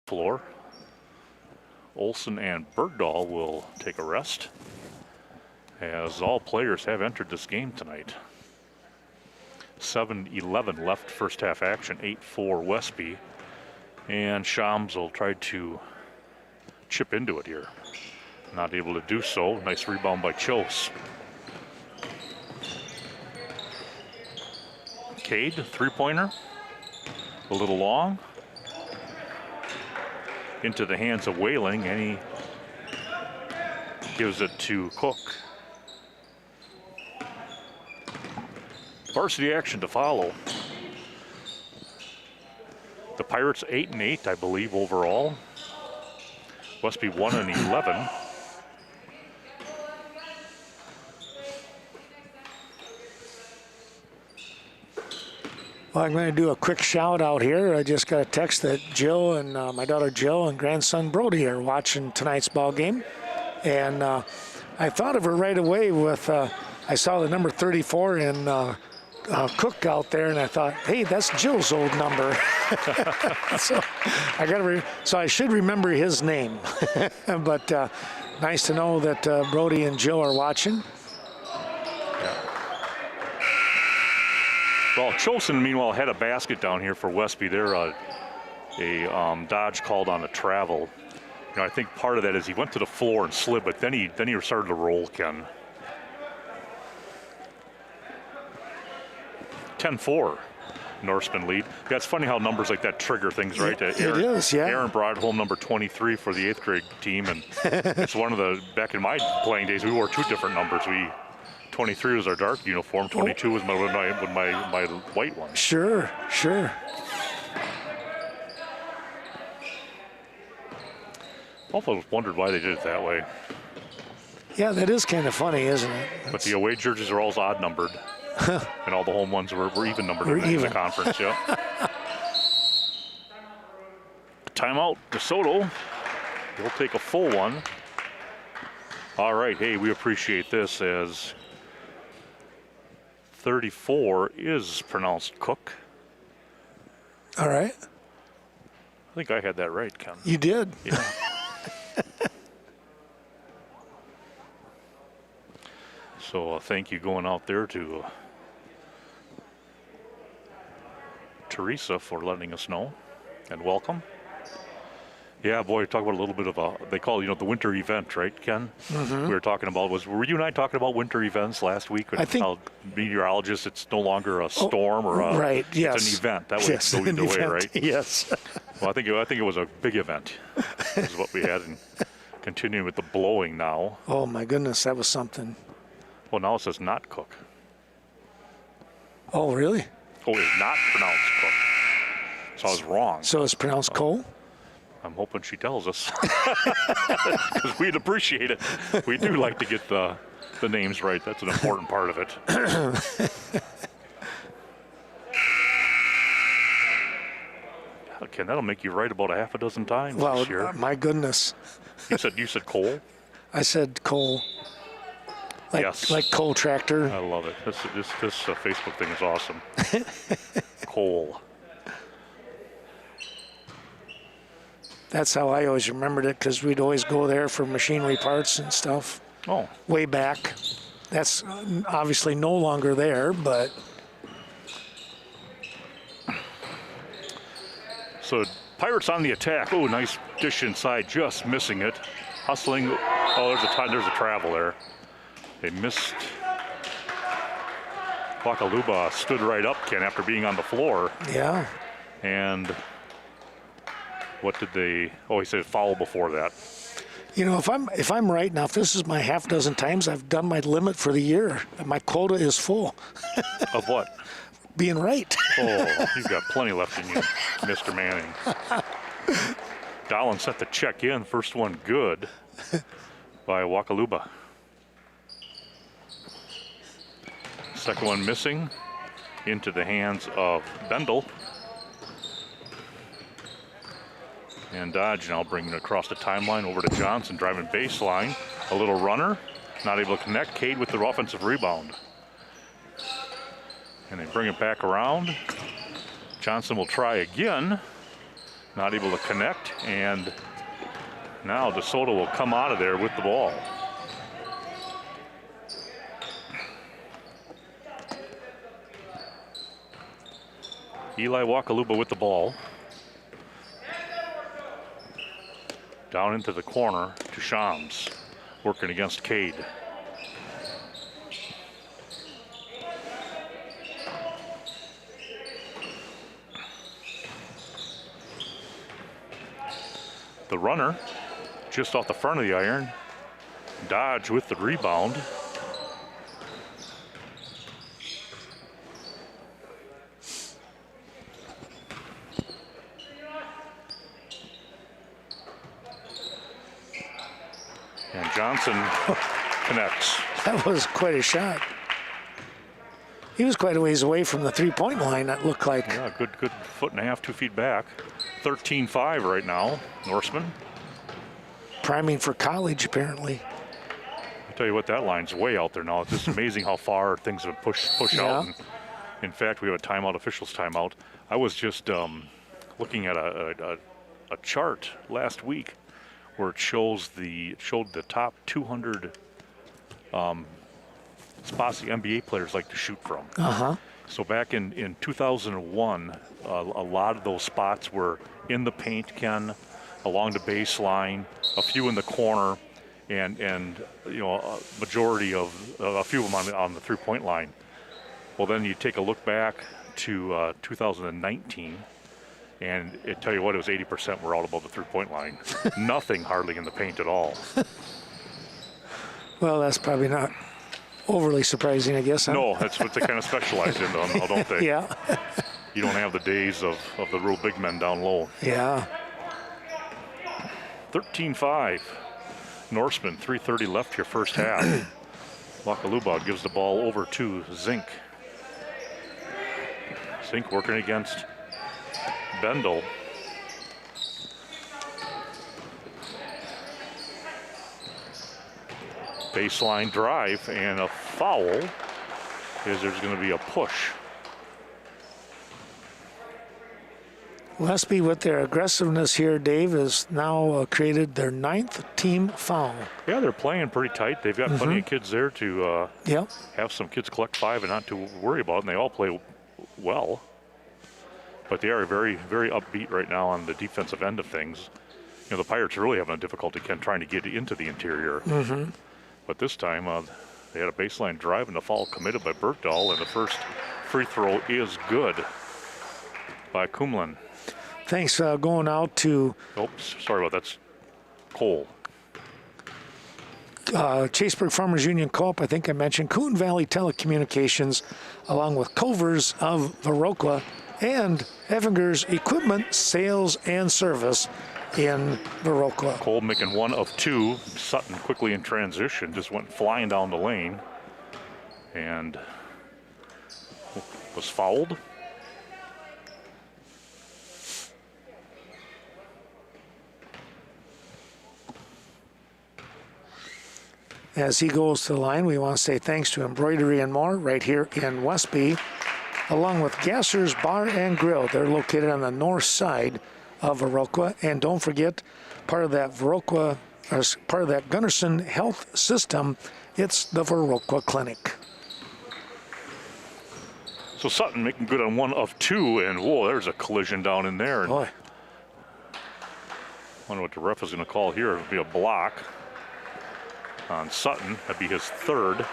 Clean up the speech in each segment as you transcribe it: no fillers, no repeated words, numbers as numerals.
floor. Olson and Bergdahl will take a rest, as all players have entered this game tonight. 7:11 left first half action, 8-4 Westby. And Shams will try to chip into it here. Not able to do so. Nice rebound by Chose. Cade, three-pointer. A little long. Into the hands of Whaling, and he gives it to Cook. Varsity action to follow. The Pirates 8-8, I believe, overall. Westby 1-11. Well, I'm going to do a quick shout out here. I just got a text that Jill and my daughter Jill and grandson Brody are watching tonight's ball game. And I thought of her right away with, I saw the number 34 in Cook out there, and I thought, hey, that's Jill's old number. So I should remember his name. But nice to know that Brody and Jill are watching. Well, Chosen, meanwhile, had a basket down here for Westby. They're a dodge called on a travel. You know, I think part of that is he went to the floor and slid, but then he started to roll, Ken. 10-4, Norseman lead. Yeah, it's funny how numbers like that trigger things, right? It is, yeah. Aaron brought home number 23 for the 8th grade team, and it's one of the, back in my playing days, we wore two different numbers. 23 was our dark uniform, 22 was my white one. Sure. I've always wondered why they did it that way. Yeah, that is kind of funny, isn't it? But the away jerseys are always odd numbered. And all the home ones were even numbered in the conference, yeah. Timeout, DeSoto. He'll take a full one. All right, hey, we appreciate this, as 34 is pronounced Cook. All right. I think I had that right, Ken. You did. Yeah. So thank you going out there to Teresa for letting us know, and welcome. Yeah, boy, talk about a little bit of they call it, the winter event, right, Ken? Mm-hmm. We were talking about, were you and I talking about winter events last week? I think. How meteorologists, it's no longer a storm or a, right, yes. It's an event. That way it's go either way, right? Yes. Well, I think it was a big event, is what we had, and continuing with the blowing now. Oh, my goodness, that was something. Well, now it says not Cook. Oh, really? Oh, it's not pronounced Cook. So I was wrong. So it's pronounced Cole? I'm hoping she tells us, because we'd appreciate it. We do like to get the names right. That's an important part of it. Ken, that'll make you right about a half a dozen times this year. My goodness. You said Cole? I said Cole. Yes. Like Cole Tractor. I love it. This Facebook thing is awesome. Cole. That's how I always remembered it, because we'd always go there for machinery parts and stuff. Oh. Way back. That's obviously no longer there, but. So Pirates on the attack. Oh, nice dish inside, just missing it. Hustling. Oh, there's a travel there. They missed. Wakaluba stood right up, Ken, after being on the floor. Yeah. And what did they? Oh, he said foul before that. If I'm right now, if this is my half dozen times I've done my limit for the year, my quota is full. Of what? Being right. Oh, you've got plenty left in you, Mr. Manning. Dallin set the check in. First one good by Wakaluba. Second one missing, into the hands of Bendel. And Dodge now bringing it across the timeline over to Johnson, driving baseline. A little runner, not able to connect. Cade with the offensive rebound. And they bring it back around. Johnson will try again. Not able to connect, and now DeSoto will come out of there with the ball. Eli Wakaluba with the ball. Down into the corner to Shams, working against Cade. The runner, just off the front of the iron. Dodge with the rebound. And Johnson connects. That was quite a shot. He was quite a ways away from the three-point line, that looked like. Yeah, good foot and a half, 2 feet back. 13-5 right now, Norseman. Priming for college, apparently. I'll tell you what, that line's way out there now. It's just amazing how far things have pushed out. And in fact, we have a timeout, officials timeout. I was just looking at a chart last week where it showed the top 200 spots the NBA players like to shoot from. So back in 2001, a lot of those spots were in the paint, Ken, along the baseline, a few in the corner, and you know, a majority of a few of them on the three-point line. Well, then you take a look back to 2019, and it tell you what, it was 80% were all above the three-point line. Nothing hardly in the paint at all. Well, that's probably not overly surprising, I guess. Huh? No, that's what they kind of specialize in, don't they? Yeah. You don't have the days of the real big men down low. Yeah. 13-5. Norseman, 3:30 left here first half. Wakaluba gives the ball over to Zink. Zink working against Bendel. Baseline drive and a foul, as there's going to be a push. Westby, with their aggressiveness here, Dave, has now created their 9th team foul. Yeah, they're playing pretty tight. They've got plenty of kids there to have some kids collect 5 and not to worry about it, and they all play well. But they are very, very upbeat right now on the defensive end of things. You know, the Pirates are really having a difficulty, Ken, trying to get into the interior. But this time, they had a baseline drive and a foul committed by Bergdahl, and the first free throw is good by Kumlin. Thanks going out to... Oops, sorry about that. That's Cole. Chaseburg Farmers Union Co-op, I think I mentioned, Coon Valley Telecommunications, along with Culver's of Viroqua, and Evinger's Equipment Sales and Service in Viroqua. Cole making 1 of 2. Sutton quickly in transition, just went flying down the lane and was fouled. As he goes to the line, we want to say thanks to Embroidery and More right here in Westby, along with Gasser's Bar and Grill. They're located on the north side of Viroqua. And don't forget, part of that Viroqua, or part of that Gunnarsson Health System, it's the Viroqua Clinic. So Sutton making good on 1 of 2, and whoa, there's a collision down in there. Boy. Wonder what the ref is going to call here. It'll be a block on Sutton. That'd be his 3rd.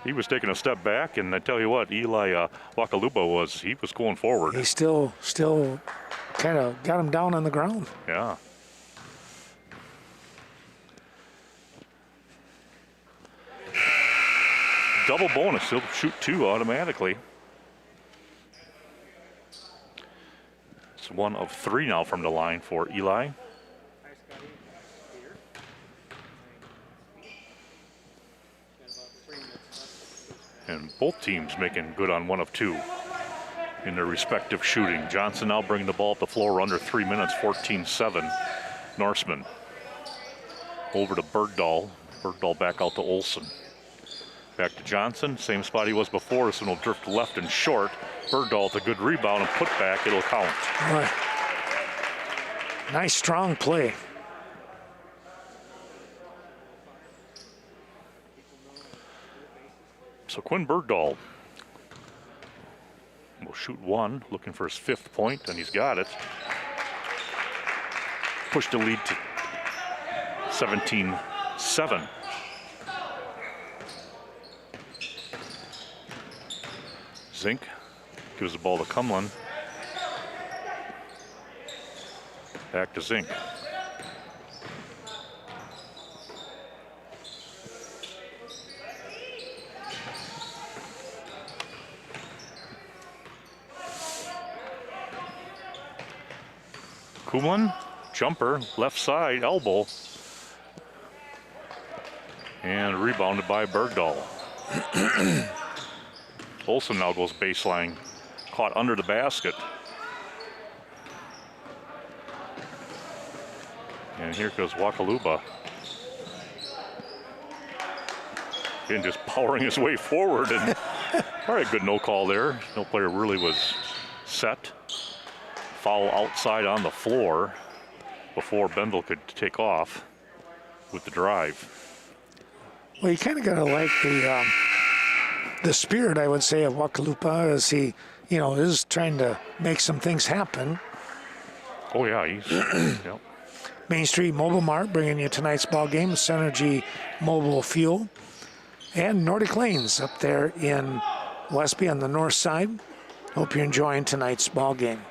He was taking a step back, and I tell you what, Eli Wakaluba was going forward. He still kind of got him down on the ground. Yeah. Double bonus, he'll shoot 2 automatically. It's 1 of 3 now from the line for Eli. And both teams making good on 1 of 2 in their respective shooting. Johnson now bringing the ball up the floor under 3 minutes, 14-7. Norseman over to Bergdahl. Bergdahl back out to Olsen. Back to Johnson, same spot he was before. This one will drift left and short. Bergdahl with a good rebound and put back. It'll count. Boy. Nice, strong play. So Quinn Bergdahl will shoot one, looking for his 5th point, and he's got it. Push the lead to 17-7. Zink gives the ball to Kumlin. Back to Zink. Kumlin, jumper, left side, elbow. And rebounded by Bergdahl. Olsen now goes baseline, caught under the basket. And here goes Wakaluba. Again, just powering his way forward. And all right, good no call there. No player really was set. Foul outside on the floor before Bendel could take off with the drive. Well, you kind of got to like the spirit, I would say, of Wakalupa as he, is trying to make some things happen. Oh, yeah, he's, yep. Main Street Mobile Mart bringing you tonight's ball game, Synergy Mobile Fuel, and Nordic Lanes up there in Westby on the north side. Hope you're enjoying tonight's ball game.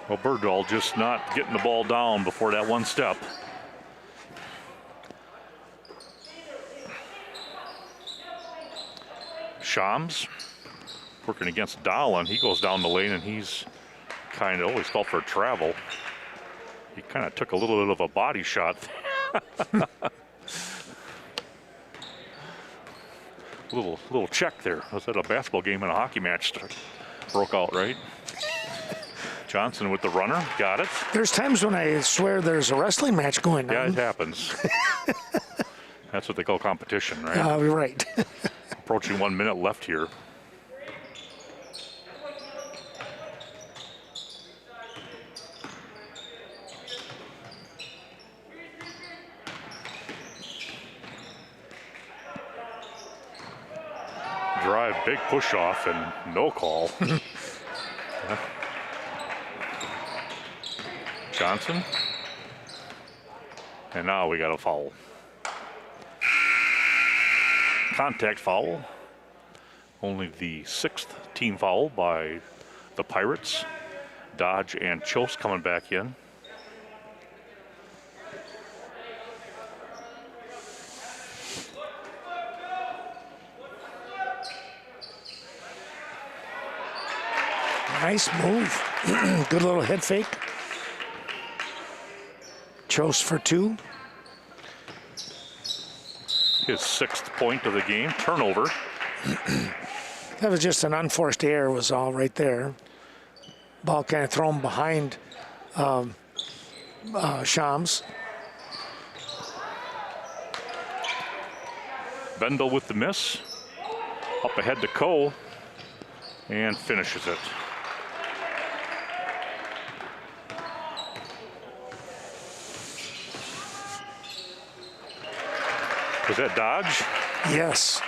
Well, Bergdahl just not getting the ball down before that one step. Shams working against Dahlen. He goes down the lane and he's kind of always called for a travel. He kind of took a little bit of a body shot. little check there. Was that a basketball game and a hockey match broke out, right? Johnson with the runner, got it. There's times when I swear there's a wrestling match going on. Yeah, it happens. That's what they call competition, right? Right. Approaching 1 minute left here. Drive, big push off and no call. Johnson. And now we got a foul. Contact foul. Only the 6th team foul by the Pirates. Dodge and Chos coming back in. Nice move. Good little head fake. Chos for 2. His 6th point of the game. Turnover. That was just an unforced error was all right there. Ball kind of thrown behind Shams. Bendel with the miss. Up ahead to Coe. And finishes it. Was that Dodge? Yes.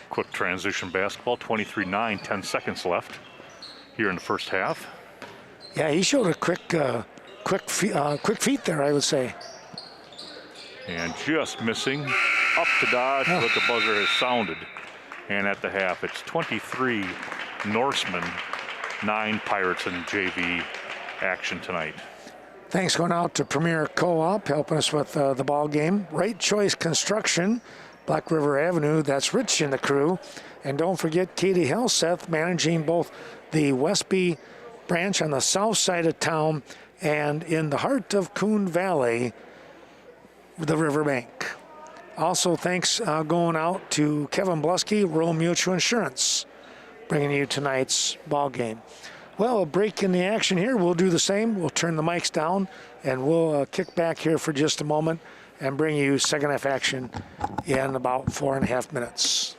Quick transition basketball, 23-9, 10 seconds left here in the first half. Yeah, he showed a quick feet there, I would say. And just missing, up to Dodge, but the buzzer has sounded. And at the half, it's 23 Norsemen, 9 Pirates in JV action tonight. Thanks going out to Premier Co-op, helping us with the ball game. Right Choice Construction, Black River Avenue, that's Rich in the crew. And don't forget Katie Helseth, managing both the Westby branch on the south side of town and in the heart of Coon Valley, the riverbank. Also, thanks going out to Kevin Blusky, Rural Mutual Insurance, bringing you tonight's ball game. Well, a break in the action here. We'll do the same. We'll turn the mics down, and we'll kick back here for just a moment and bring you second half action in about 4.5 minutes.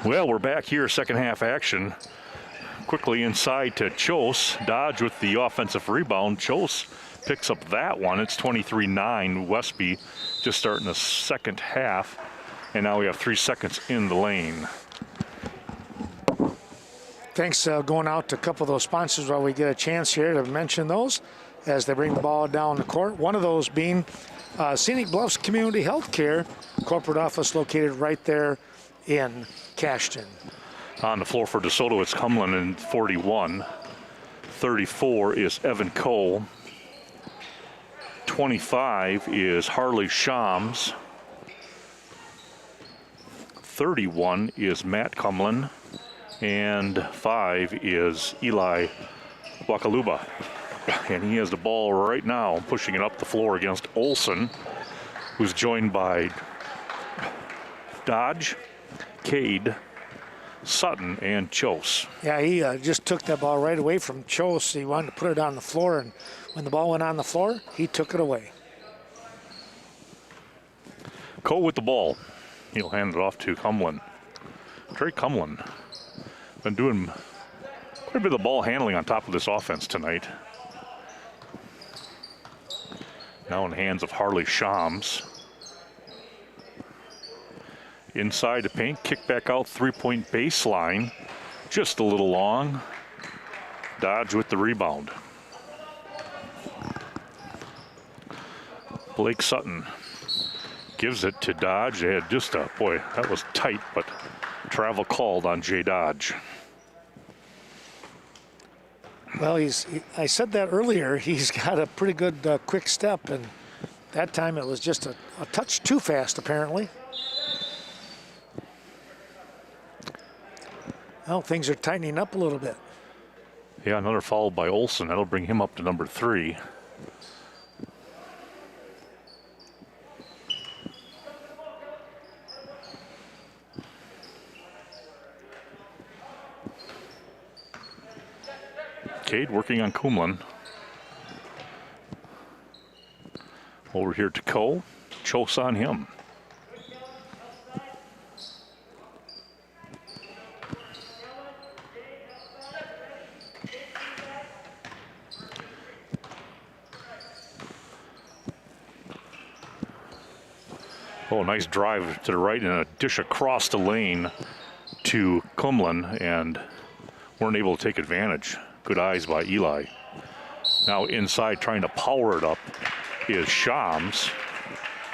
Well, we're back here, second half action. Quickly inside to Chose. Dodge with the offensive rebound. Chose picks up that one. It's 23-9. Westby just starting the second half. And now we have 3 seconds in the lane. Thanks going out to a couple of those sponsors while we get a chance here to mention those as they bring the ball down the court. One of those being Scenic Bluffs Community Healthcare, corporate office located right there in Cashton. On the floor for DeSoto, it's Cumberland in 41. 34 is Evan Cole. 25 is Harley Shams. 31 is Matt Cumberland. And 5 is Eli Wakaluba. And he has the ball right now, pushing it up the floor against Olson, who's joined by Dodge, Cade, Sutton, and Chose. Yeah, he just took that ball right away from Chose. He wanted to put it on the floor, and when the ball went on the floor, he took it away. Cole with the ball. He'll hand it off to Cumberland. Trey Cumberland been doing quite a bit of ball handling on top of this offense tonight. Now in the hands of Harley Shams. Inside the paint, kick back out, three-point baseline. Just a little long. Dodge with the rebound. Blake Sutton gives it to Dodge. They had just a, boy, that was tight, but travel called on Jay Dodge. Well, I said that earlier. He's got a pretty good quick step, and that time it was just a touch too fast, apparently. Well, things are tightening up a little bit. Yeah, another foul by Olson. That'll bring him up to number 3. Cade working on Kumlin. Over here to Cole. Chokes on him. Oh, nice drive to the right and a dish across the lane to Kumlin, and weren't able to take advantage. Good eyes by Eli. Now inside trying to power it up is Shams.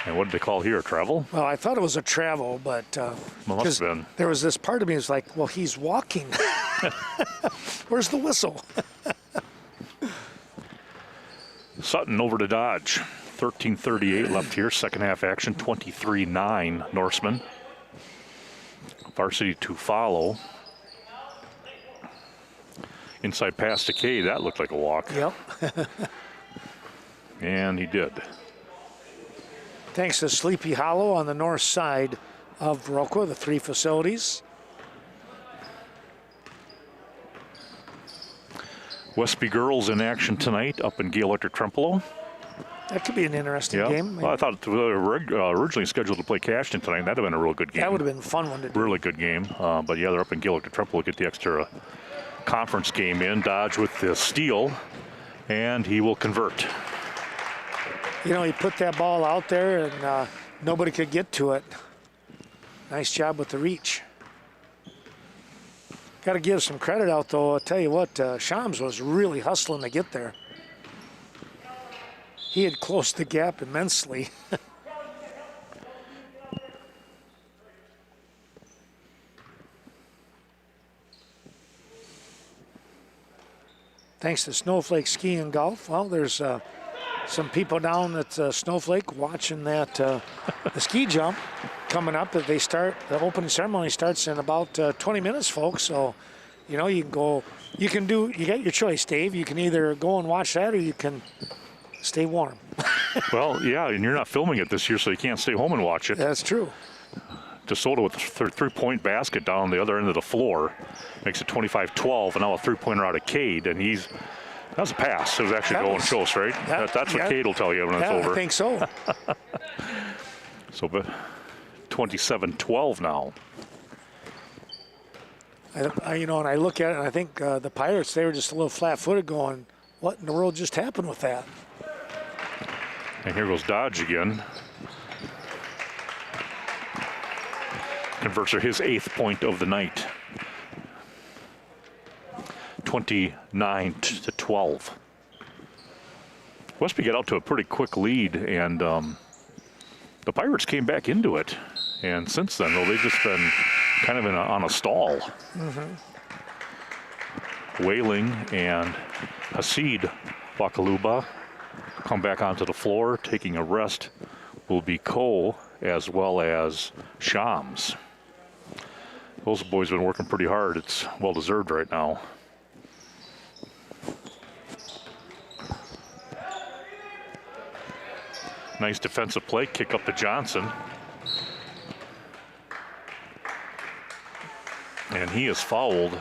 And what did they call here, travel? Well, I thought it was a travel, but Well, must have been. there was this part of me was like, well, he's walking. Where's the whistle? Sutton over to Dodge. 13:38 left here, second half action, 23-9 Norseman. Varsity to follow. Inside pass to Cade, that looked like a walk. Yep. And he did. Thanks to Sleepy Hollow on the north side of Viroqua, the 3 facilities. Westby girls in action tonight up in Gael Electric Trempealeau. That could be an interesting game. Well, I thought they were originally scheduled to play Cashton tonight. That'd have been a real good game. That would have been a fun one to do. Really good game. But yeah, they're up in Gael Electric Trempealeau. Get the extra conference game in. Dodge with the steal, and he will convert. You know, he put that ball out there, and nobody could get to it. Nice job with the reach. Got to give some credit out, though. I'll tell you what, Shams was really hustling to get there. He had closed the gap immensely. Thanks to Snowflake Ski and Golf. Well, there's some people down at Snowflake watching that the ski jump coming up. That they start, the opening ceremony starts in about 20 minutes, folks. So, you know, you can go, you got your choice, Dave. You can either go and watch that, or you can stay warm. Well, yeah, and you're not filming it this year, so you can't stay home and watch it. That's true. DeSoto with a three-point basket down the other end of the floor. Makes it 25-12, and now a three-pointer out of Cade, and that was a pass. It was actually going close, right? That's what Cade will tell you when it's over. I think so. So, but 27-12 now. And I look at it and I think the Pirates, they were just a little flat-footed going, what in the world just happened with that? And here goes Dodge again. Converts are his 8th point of the night. 29-12. Westby got out to a pretty quick lead, and the Pirates came back into it. And since then, though, they've just been kind of on a stall. Whaling and Hasid Wakaluba come back onto the floor. Taking a rest will be Cole as well as Shams. Those boys have been working pretty hard. It's well-deserved right now. Nice defensive play, kick up to Johnson. And he is fouled.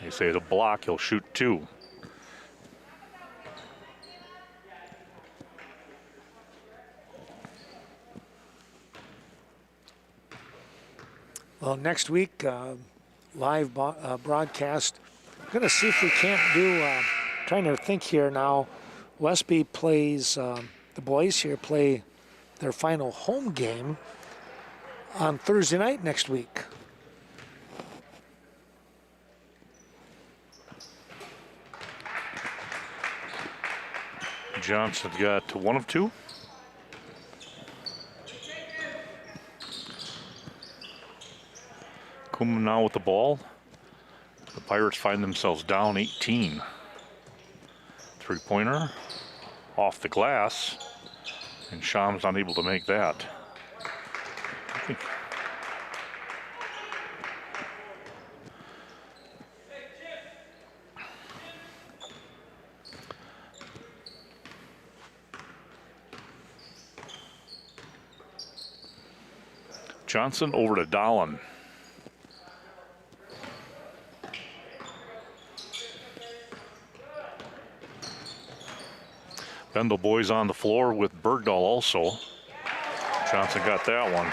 They say it's a block, he'll shoot 2. Well, next week, live broadcast. I'm going to see if we can't do, trying to think here now, Westby plays, the boys here play their final home game on Thursday night next week. Johnson's got 1 of 2. Kuma now with the ball. The Pirates find themselves down 18. 3-pointer off the glass, and Shams unable to make that. Johnson over to Dahlen. Bendel boys on the floor with Bergdahl also. Johnson got that one.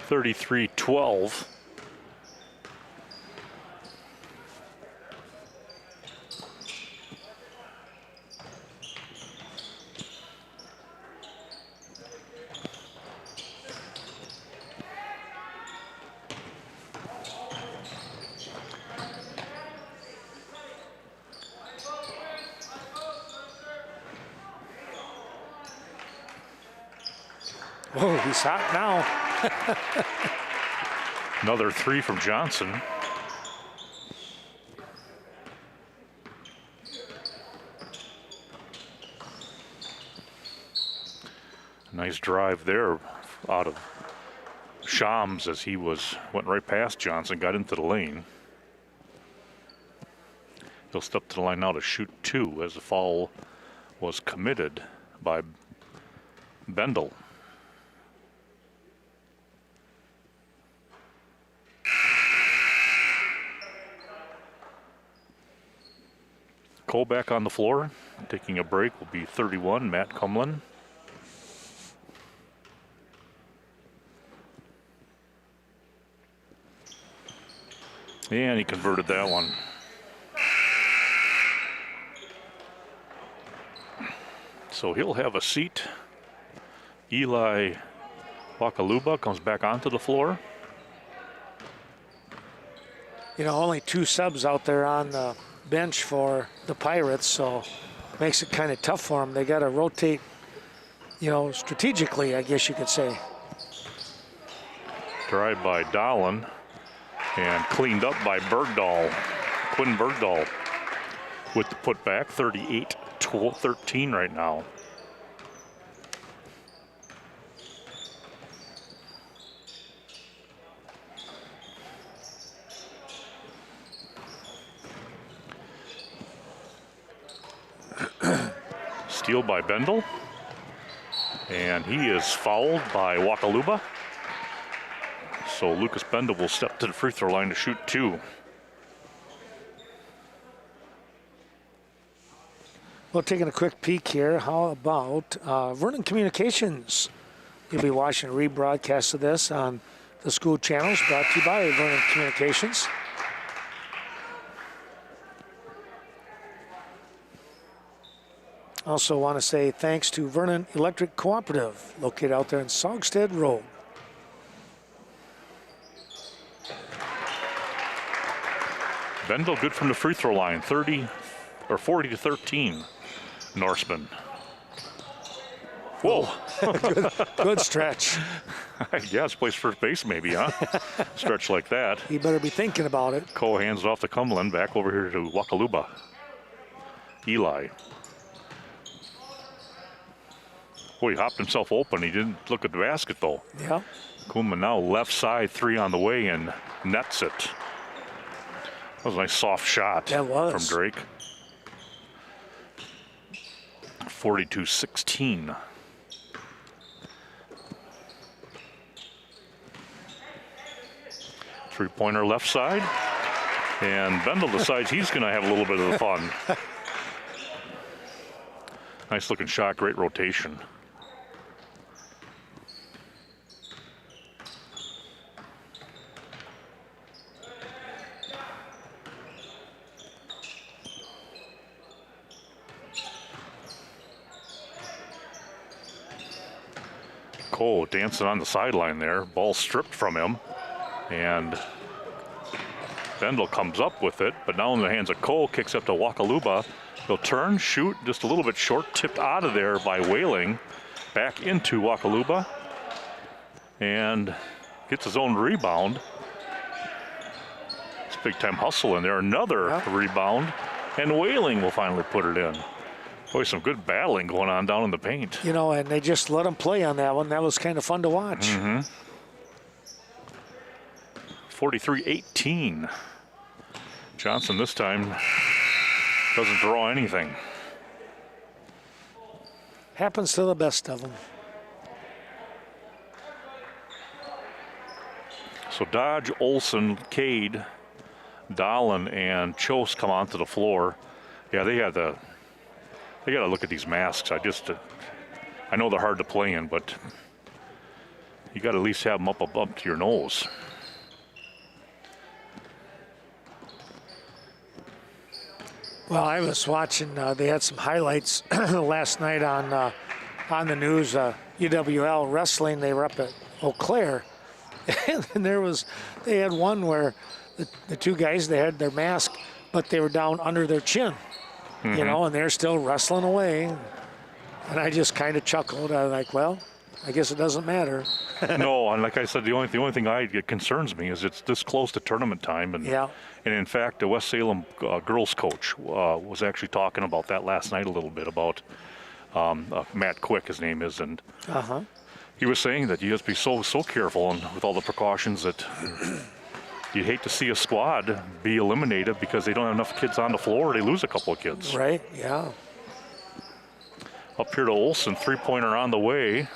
33-12. Whoa, he's hot now. Another 3 from Johnson. Nice drive there out of Shams as he went right past Johnson, got into the lane. He'll step to the line now to shoot 2 as the foul was committed by Bendel. Cole back on the floor. Taking a break will be 31, Matt Cumlin. And he converted that one. So he'll have a seat. Eli Wakaluba comes back onto the floor. You know, only 2 subs out there on the bench for the Pirates, so makes it kind of tough for them. They got to rotate, you know, strategically, I guess you could say. Drive by Dahlen and cleaned up by Bergdahl. Quinn Bergdahl with the putback, 38-13 right now. Steal by Bendel. And he is fouled by Wakaluba. So Lucas Bendel will step to the free throw line to shoot 2. Well, taking a quick peek here, how about Vernon Communications You'll be watching a rebroadcast of this on the school channels brought to you by Vernon Communications. Also want to say thanks to Vernon Electric Cooperative, located out there in Saugstead Road. Bendel good from the free throw line, 40 to 13. Norseman. Whoa. Good stretch. I guess plays first base maybe, huh? Stretch like that. You better be thinking about it. Cole hands it off to Cumberland, back over here to Wakaluba. Eli. Boy, he hopped himself open. He didn't look at the basket though. Yeah. Kuma now left side, 3 on the way and nets it. That was a nice soft shot from Drake. 42-16. Three-pointer left side. And Bendel decides he's going to have a little bit of the fun. Nice looking shot, great rotation. Cole dancing on the sideline there. Ball stripped from him. And Bendel comes up with it, but now in the hands of Cole, kicks up to Wakaluba. He'll turn, shoot, just a little bit short, tipped out of there by Whaling. Back into Wakaluba. And gets his own rebound. It's big time hustle in there. Another rebound. And Whaling will finally put it in. Boy, some good battling going on down in the paint. You know, and they just let him play on that one. That was kind of fun to watch. 43-18. Johnson this time doesn't draw anything. Happens to the best of them. So Dodge, Olson, Cade, Dahlin, and Chose come onto the floor. Yeah, they got to look at these masks. I know they're hard to play in, but you got to at least have them up to your nose. Well, I was watching. They had some highlights last night on the news. UWL wrestling. They were up at Eau Claire, and they had one where the two guys, they had their mask, but they were down under their chin. You know, and they're still wrestling away. And I just kind of chuckled. I was like, well, I guess it doesn't matter. No, and like I said, the only thing it concerns me is it's this close to tournament time. And, and in fact, the West Salem girls coach was actually talking about that last night a little bit about Matt Quick, his name is. And he was saying that you have to be so careful and with all the precautions that you'd hate to see a squad be eliminated because they don't have enough kids on the floor. They lose a couple of kids. Right, yeah. Up here to Olson, three-pointer on the way.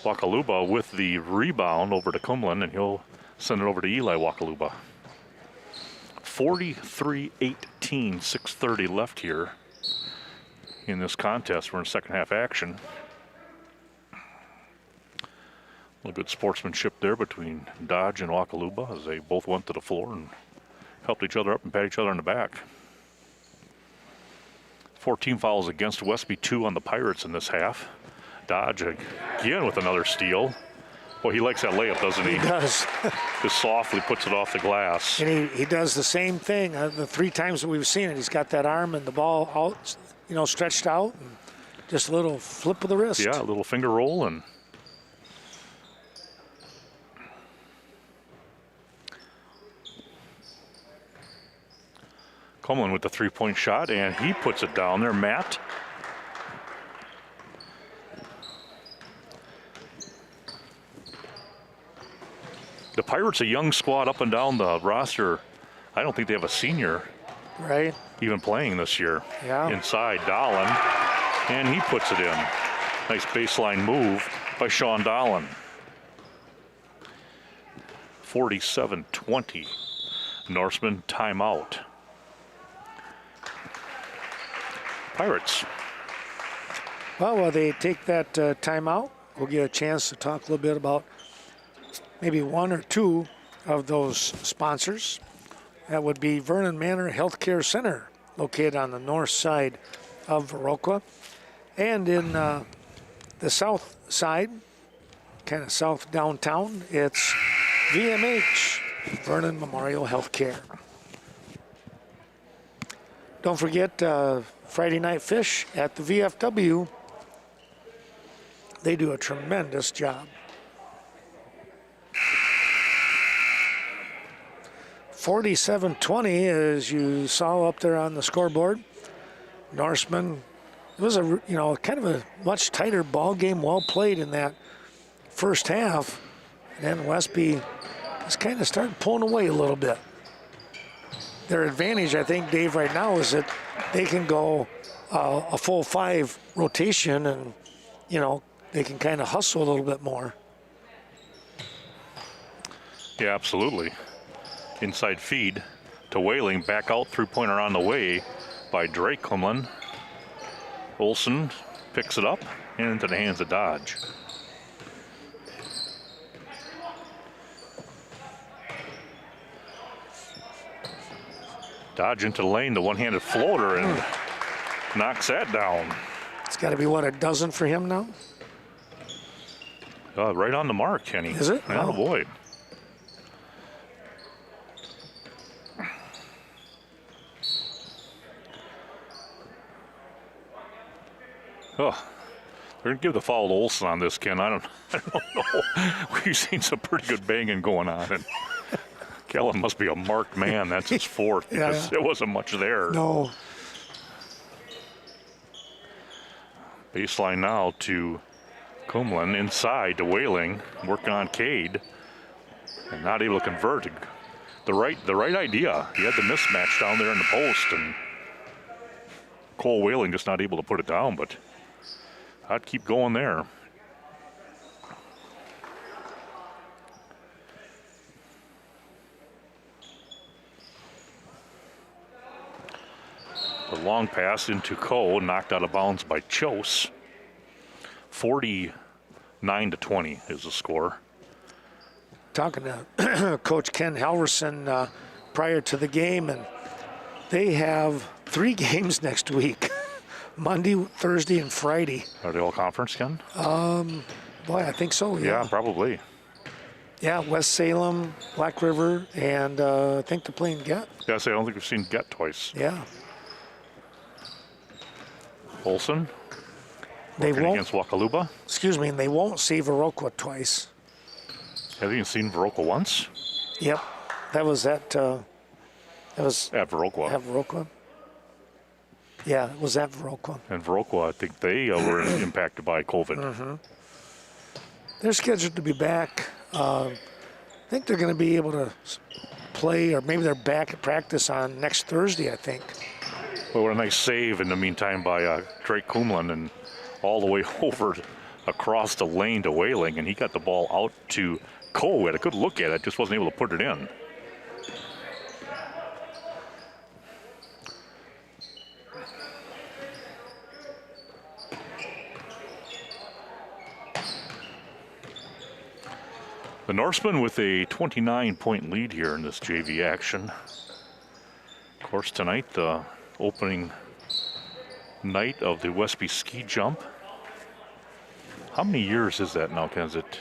Wakaluba with the rebound over to Cumberland, and he'll send it over to Eli Wakaluba. 43-18, 6:30 left here in this contest. We're in second half action. A little good sportsmanship there between Dodge and Wakaluba as they both went to the floor and helped each other up and pat each other on the back. 14 fouls against Westby, 2 on the Pirates in this half. Dodge again with another steal. Boy, he likes that layup, doesn't he? He does. Just softly puts it off the glass. And he does the same thing. The 3 times that we've seen it, he's got that arm and the ball out, stretched out. And just a little flip of the wrist. Yeah, a little finger roll and Cumberland with the three-point shot, and he puts it down there, Matt. The Pirates, a young squad up and down the roster. I don't think they have a senior even playing this year. Yeah. Inside, Dahlin, and he puts it in. Nice baseline move by Sean Dahlin. 47-20. Norseman timeout. Pirates. Well, while they take that timeout, we'll get a chance to talk a little bit about maybe one or two of those sponsors. That would be Vernon Manor Healthcare Center, located on the north side of Viroqua. And in the south side, kind of south downtown, it's VMH, Vernon Memorial Healthcare. Don't forget Friday Night Fish at the VFW. They do a tremendous job. 47-20, as you saw up there on the scoreboard. Norseman, it was a kind of a much tighter ball game, well played in that first half. And then Westby just kind of started pulling away a little bit. Their advantage, I think, Dave, right now is that they can go a full 5 rotation and, they can kind of hustle a little bit more. Yeah, absolutely. Inside feed to Whaling, back out, three-pointer on the way by Drake Kumlin. Olson picks it up and into the hands of Dodge. Dodge into the lane, the one-handed floater, and knocks that down. It's got to be, a dozen for him now? Right on the mark, Kenny. Is it? Yeah, Oh. boy. Oh, they're going to give the foul to Olson on this, Ken. I don't know. We've seen some pretty good banging going on. And Kellen must be a marked man. That's his fourth because there wasn't much there. No. Baseline now to Kumlin, inside to Whaling, working on Cade, and not able to convert. The right idea. He had the mismatch down there in the post, and Cole Whaling just not able to put it down, but I'd keep going there. The long pass into Coe, knocked out of bounds by Chose. 49-20 is the score. Talking to Coach Ken Halverson prior to the game, and they have 3 games next week. Monday, Thursday, and Friday. Are they all conference, Ken? Boy, I think so, Yeah, probably. Yeah, West Salem, Black River, and I think they're playing Get. Yeah, I don't think we've seen Get twice. Yeah. Olson They working won't, against Wakaluba. excuse me, and they won't see Viroqua twice. Have you seen Viroqua once? Yep. That was at At Viroqua. at Viroqua. Yeah, it was at Viroqua. And Viroqua, I think they were impacted by COVID. Mm-hmm. They're scheduled to be back. I think they're going to be able to play, or maybe they're back at practice on next Thursday, I think. Well, what a nice save in the meantime by Drake Kumlin, and all the way over across the lane to Whaling, and he got the ball out to Coe. Had a good look at it, just wasn't able to put it in. The Norsemen with a 29-point lead here in this JV action. Of course, tonight, the opening night of the Westby ski jump. How many years is that now, Ken? Is it?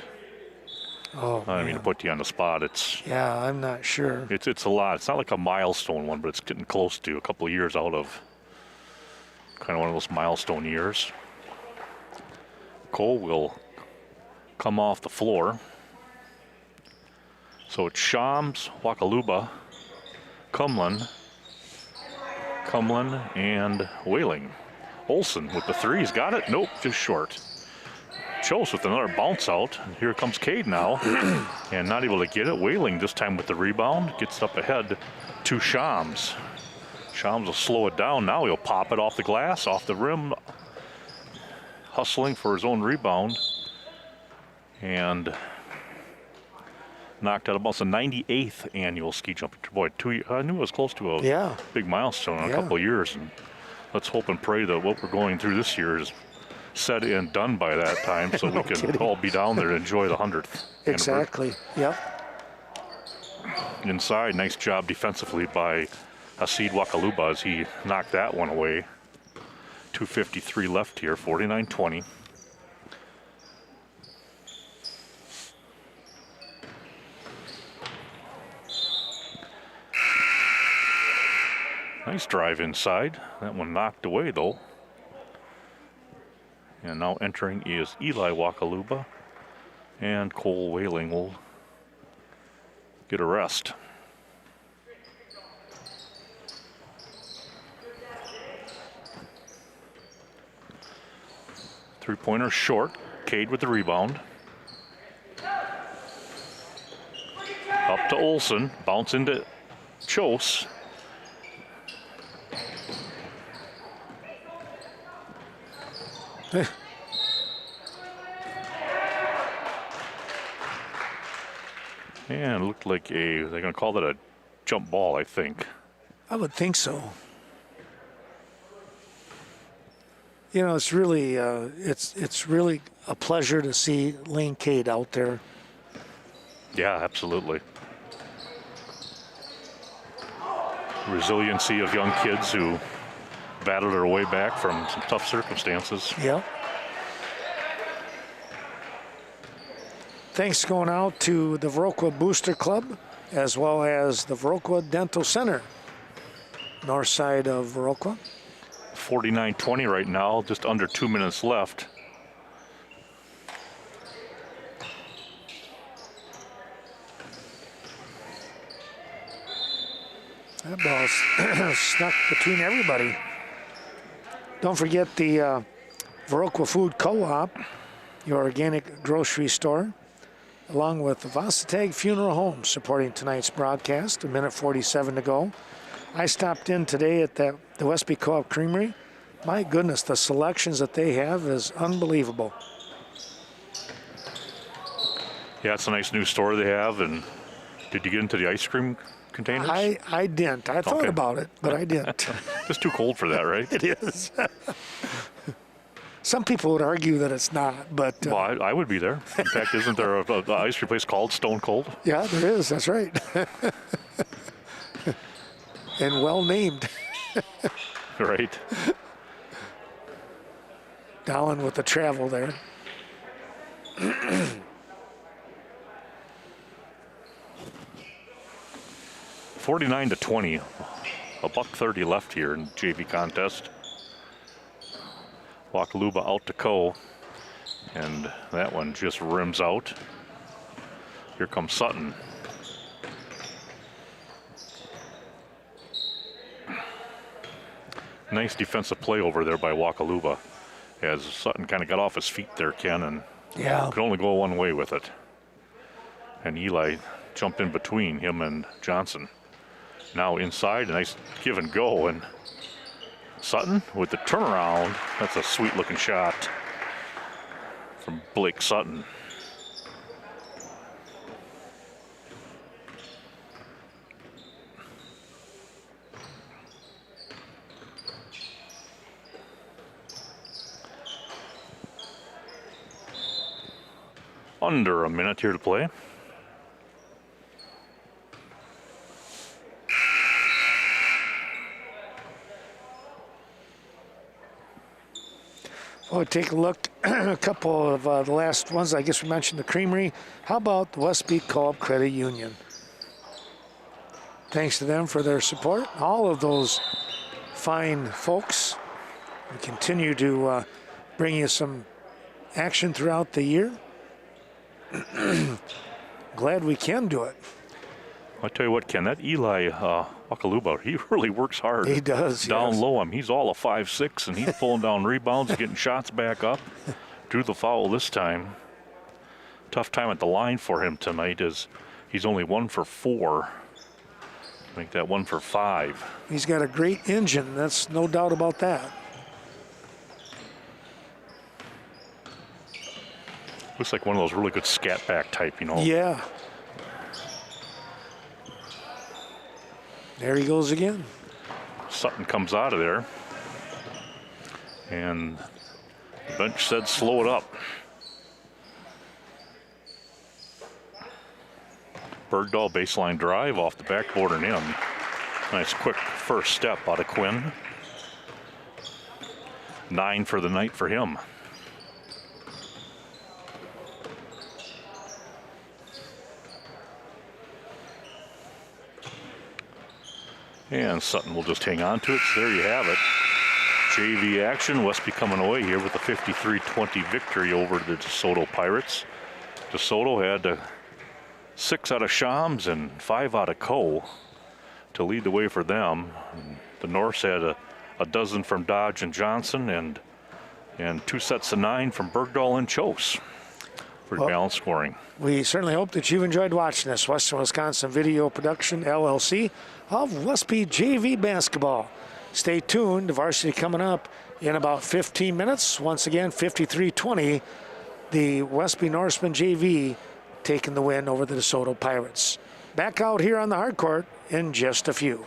Oh, I mean, to put you on the spot, yeah, I'm not sure. it's a lot. It's not like a milestone one, but it's getting close to a couple of years out of kind of one of those milestone years. Cole will come off the floor. So it's Shams, Wakaluba, Kumlin, and Whaling. Olson with the threes, got it? Nope, just short. Chose with another bounce out. Here comes Cade now, and not able to get it. Whaling this time with the rebound, gets up ahead to Shams. Shams will slow it down. Now he'll pop it off the glass, off the rim, hustling for his own rebound, and knocked out about the 98th annual ski jump. Boy, I knew it was close to a big milestone in a couple of years. And let's hope and pray that what we're going through this year is said and done by that time, so we can kidding. all be down there to enjoy the 100th. Exactly. Yep. Inside, nice job defensively by Hasid Wakaluba as he knocked that one away. 2:53 left here, 49-20. Nice drive inside. That one knocked away though. And now entering is Eli Wakaluba, and Cole Whaling will get a rest. Three-pointer short. Cade with the rebound. Up to Olsen. Bounce into Chose. And it looked like they're going to call that a jump ball, I think. I would think so. You know, it's really it's really a pleasure to see Lane Cade out there. Yeah, absolutely. Resiliency of young kids who battled their way back from some tough circumstances. Yeah. Thanks going out to the Viroqua Booster Club, as well as the Viroqua Dental Center, north side of Viroqua. 49-20 right now, just under 2 minutes left. That ball's snuck between everybody. Don't forget the Viroqua Food Co-op, your organic grocery store, along with the Vasatag Funeral Home supporting tonight's broadcast. 1:47 to go. I stopped in today at the Westby Co-op Creamery. My goodness, the selections that they have is unbelievable. Yeah, it's a nice new store they have. And did you get into the ice cream containers? I didn't. I thought Okay. about it, but I didn't. Just too cold for that, right? It is. Some people would argue that it's not, but Well, I would be there. In fact, isn't there a ice cream place called Stone Cold? yeah, there is. That's right. And well named. Right. Down with the travel there. 49-20. $1:30 left here in JV contest. Wakaluba out to Coe. And that one just rims out. Here comes Sutton. Nice defensive play over there by Wakaluba, as Sutton kind of got off his feet there, Ken, and Yeah. could only go one way with it. And Eli jumped in between him and Johnson. Now inside, a nice give and go, and Sutton with the turnaround. That's a sweet looking shot from Blake Sutton. Under a minute here to play. Well, take a look. A couple of the last ones. I guess we mentioned the Creamery. How about the Westby Co-op Credit Union? Thanks to them for their support. All of those fine folks. We continue to bring you some action throughout the year. Glad we can do it. I tell you what, Ken, that Eli Wakaluba, he really works hard. He does. Down yes. low, he's all of 5'6", and he's pulling down rebounds, getting shots back up. Drew the foul this time. Tough time at the line for him tonight, as he's only 1 for 4. Make that 1 for 5. He's got a great engine. That's no doubt about that. Looks like one of those really good scat back type, you know. Yeah. There he goes again. Sutton comes out of there. And Bench said slow it up. Bergdahl baseline drive off the backboard and in. Nice quick first step out of Quinn. 9 for the night for him. And Sutton will just hang on to it. So there you have it. JV action. Westby coming away here with a 53-20 victory over the DeSoto Pirates. DeSoto had 6 out of Shams and 5 out of Coe to lead the way for them. And the Norse had a dozen from Dodge and Johnson and 2 sets of 9 from Bergdahl and Chose for balanced scoring. We certainly hope that you've enjoyed watching this Western Wisconsin Video Production LLC of Westby JV basketball. Stay tuned. The varsity coming up in about 15 minutes. Once again, 53-20. The Westby Norsemen JV taking the win over the DeSoto Pirates. Back out here on the hard court in just a few.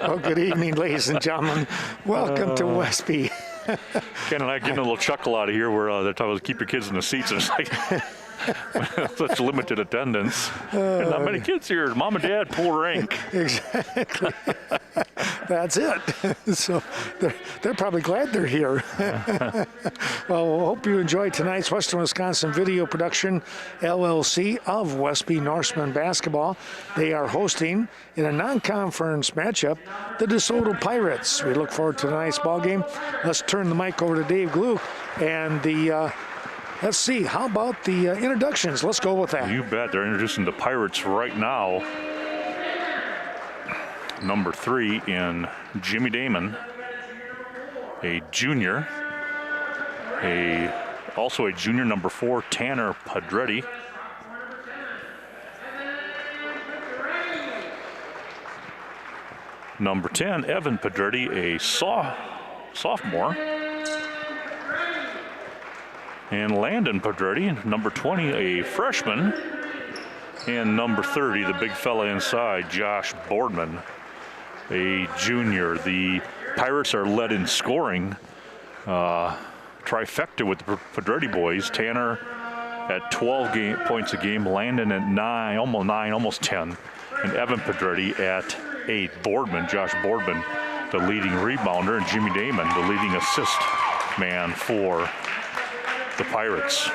Well, good evening, ladies and gentlemen. Welcome to Westby. Ken and I getting a little chuckle out of here where they're talking about keep your kids in the seats. And it's like such limited attendance. And not many kids here. Mom and Dad pull rank. Exactly. That's it. So they're probably glad they're here. Well, we hope you enjoyed tonight's Western Wisconsin Video Production LLC of Westby Norseman basketball. They are hosting in a non-conference matchup the DeSoto Pirates. We look forward to tonight's ball game. Let's turn the mic over to Dave Gluck and the. Let's see. How about the introductions? Let's go with that. You bet. They're introducing the Pirates right now. Number 3 in Jimmy Damon, a junior. Also a junior, number 4, Tanner Pedretti. Number 10, Evan Pedretti, a sophomore. And Landon Pedretti, number 20, a freshman. And number 30, the big fella inside, Josh Boardman, a junior. The Pirates are led in scoring. Trifecta with the Pedretti boys. Tanner at 12 points a game. Landon at 9, almost 10. And Evan Pedretti at 8. Josh Boardman, the leading rebounder. And Jimmy Damon, the leading assist man for the Pirates.